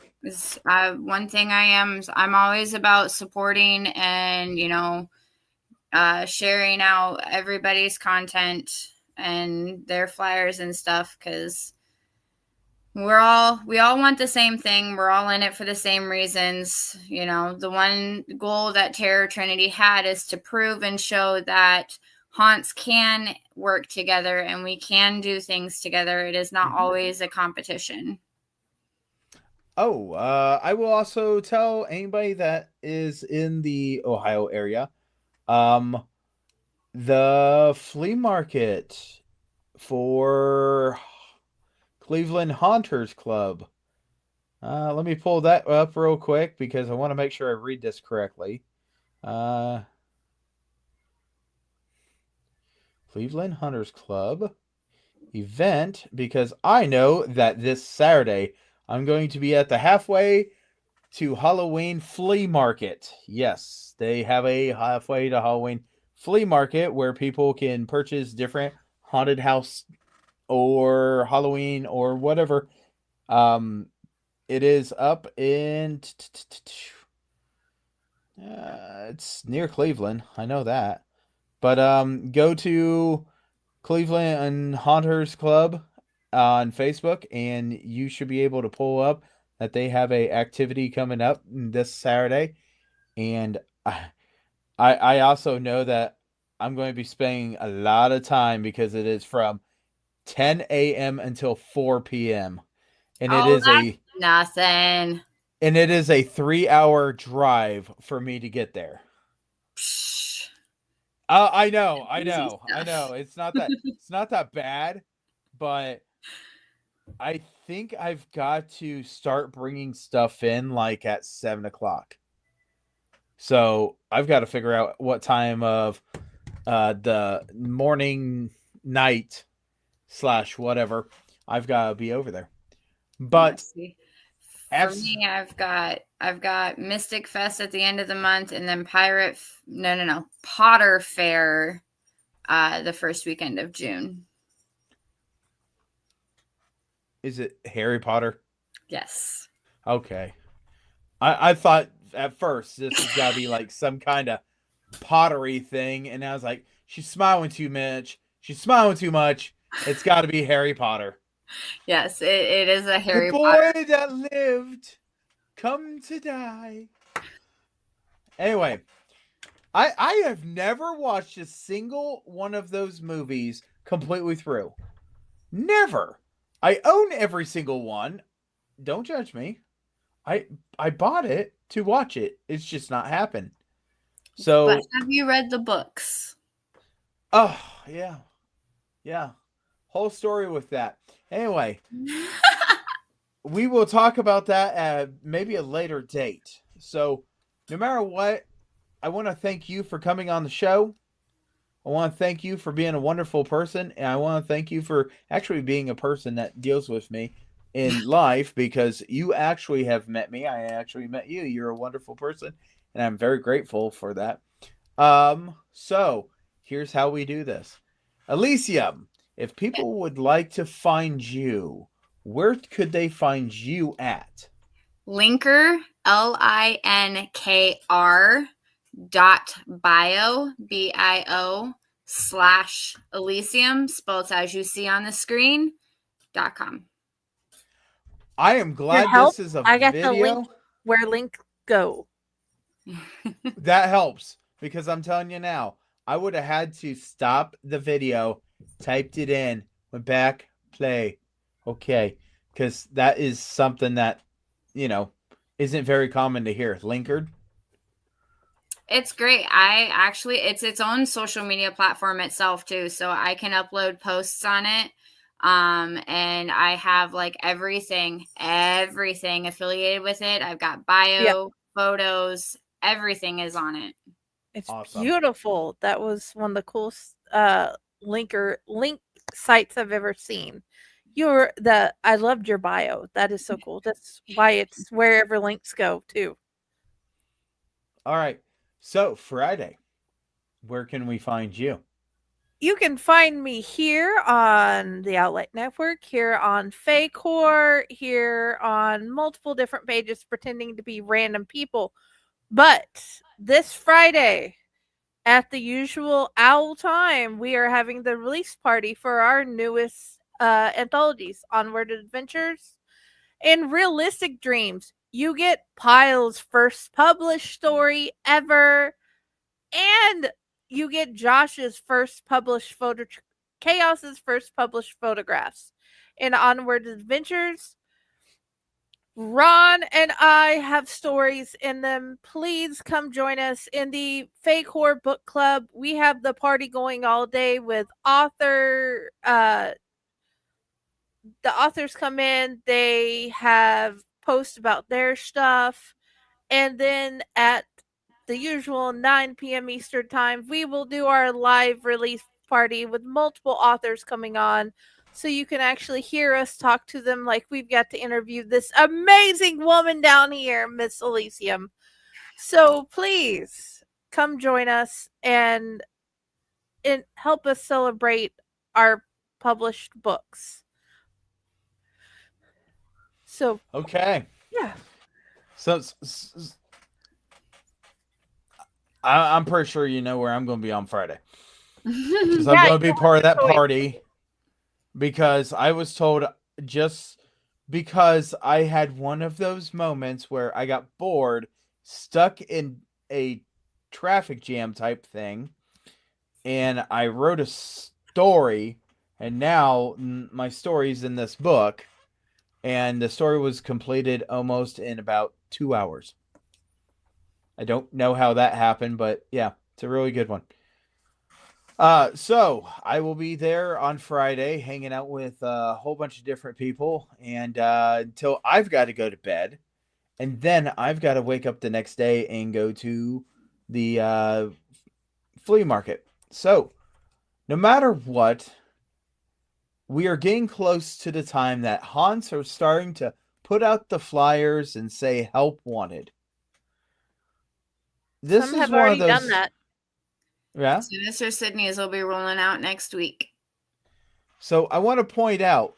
One thing I'm always about supporting and, sharing out everybody's content and their flyers and stuff, because we all want the same thing. We're all in it for the same reasons. The one goal that Terror Trinity had is to prove and show that haunts can work together and we can do things together. It is not always a competition. Oh, I will also tell anybody that is in the Ohio area, the flea market for Cleveland Haunters Club. Let me pull that up real quick, because I want to make sure I read this correctly. Cleveland Hunters Club event, because I know that this Saturday I'm going to be at the halfway to Halloween flea market. Yes, they have a halfway to Halloween flea market where people can purchase different haunted house or Halloween or whatever. It is up in it's near Cleveland. I know that. But go to Cleveland and Haunters Club on Facebook, and you should be able to pull up that they have a activity coming up this Saturday. And I also know that I'm going to be spending a lot of time because it is from 10 a.m. until 4 p.m. And it is nothing. And it is a 3-hour drive for me to get there. I know. It's not that bad, but I think I've got to start bringing stuff in like at 7:00. So I've got to figure out what time of the morning, night / whatever I've got to be over there. But for me, I've got Mystic Fest at the end of the month, and then Potter Fair the first weekend of June. Is it Harry Potter? Yes. Okay. I thought at first this has got to be like some kind of pottery thing, and I was like, she's smiling too much. She's smiling too much. It's got to be Harry Potter. Yes, it is a Harry Potter. The boy that lived, come to die. Anyway, I have never watched a single one of those movies completely through. Never. I own every single one. Don't judge me. I bought it to watch it. It's just not happened. So, but have you read the books? Oh, yeah. Yeah. Whole story with that. Anyway, we will talk about that at maybe a later date. So, no matter what, I want to thank you for coming on the show. I want to thank you for being a wonderful person, and I want to thank you for actually being a person that deals with me in life, because you actually have met me. I actually met you. You're a wonderful person, and I'm very grateful for that. So here's how we do this. Elysyum, if people would like to find you, where could they find you at? Linkr, LINKR .bio, BIO /Elysyum, spelled as you see on the screen, .com. I am glad this is a I got video. the link where link go. That helps, because I'm telling you now, I would have had to stop the video, typed it in, went back, play. Okay. Because that is something that, isn't very common to hear. Linkered. It's great. It's its own social media platform itself too. So I can upload posts on it. And I have like everything affiliated with it. I've got bio, photos, everything is on it. It's awesome. Beautiful. That was one of the coolest link sites I've ever seen. I loved your bio. That is so cool. That's why it's wherever links go too. All right. So Friday, where can we find you? You can find me here on the Outlight Network, here on Faycore, here on multiple different pages pretending to be random people. But this Friday, at the usual owl time, we are having the release party for our newest anthologies, Onward Adventures and Realistic Dreams. You get Pyle's first published story ever, and you get Josh's first published Chaos's first published photographs. In Onward Adventures, Ron and I have stories in them. Please come join us in the Fake Horror Book Club. We have the party going all day with author. The authors come in. They have posts about their stuff. And then at the usual 9 p.m. Eastern time, we will do our live release party with multiple authors coming on. So you can actually hear us talk to them like we've got to interview this amazing woman down here, Miss Elysyum. So please come join us and help us celebrate our published books. So okay. Yeah. So I'm pretty sure you know where I'm going to be on Friday. Because I'm going to be part of that party. Because I was told, just because I had one of those moments where I got bored, stuck in a traffic jam type thing, and I wrote a story, and now my story's in this book, and the story was completed almost in about 2 hours. I don't know how that happened, but yeah, it's a really good one. So I will be there on Friday hanging out with a whole bunch of different people, and until I've got to go to bed, and then I've got to wake up the next day and go to the flea market. So no matter what, we are getting close to the time that haunts are starting to put out the flyers and say help wanted. This Some is have one already of those. done that. Yeah. Sinister Sidney's will be rolling out next week. So I want to point out,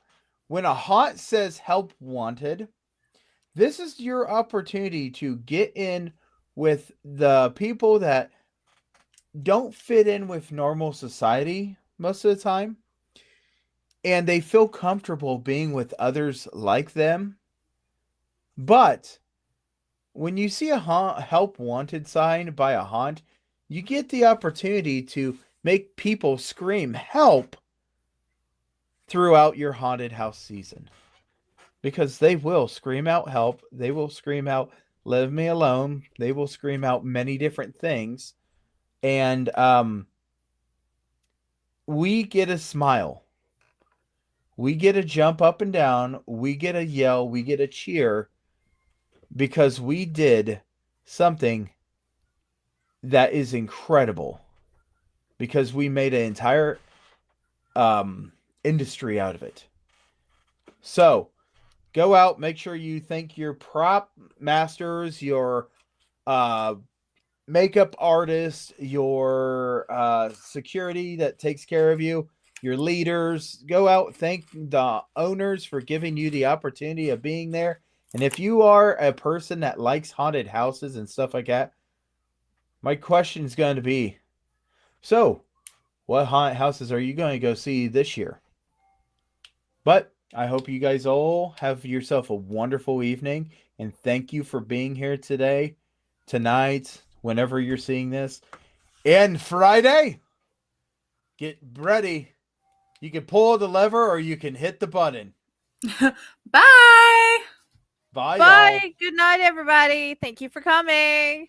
when a haunt says help wanted, this is your opportunity to get in with the people that don't fit in with normal society most of the time, and they feel comfortable being with others like them. But when you see a help wanted sign by a haunt, you get the opportunity to make people scream help throughout your haunted house season. Because they will scream out help. They will scream out leave me alone. They will scream out many different things. And we get a smile. We get a jump up and down. We get a yell. We get a cheer. Because we did something that is incredible. Because we made an entire industry out of it. So go out, make sure you thank your prop masters, your makeup artist, your security that takes care of you, your leaders. Go out, thank the owners for giving you the opportunity of being there. And if you are a person that likes haunted houses and stuff like that, my question is going to be, so what haunted houses are you going to go see this year? But I hope you guys all have yourself a wonderful evening, and thank you for being here today, tonight, whenever you're seeing this. And Friday, get ready. You can pull the lever or you can hit the button. Bye. Bye, Bye. y'all. Good night, everybody. Thank you for coming.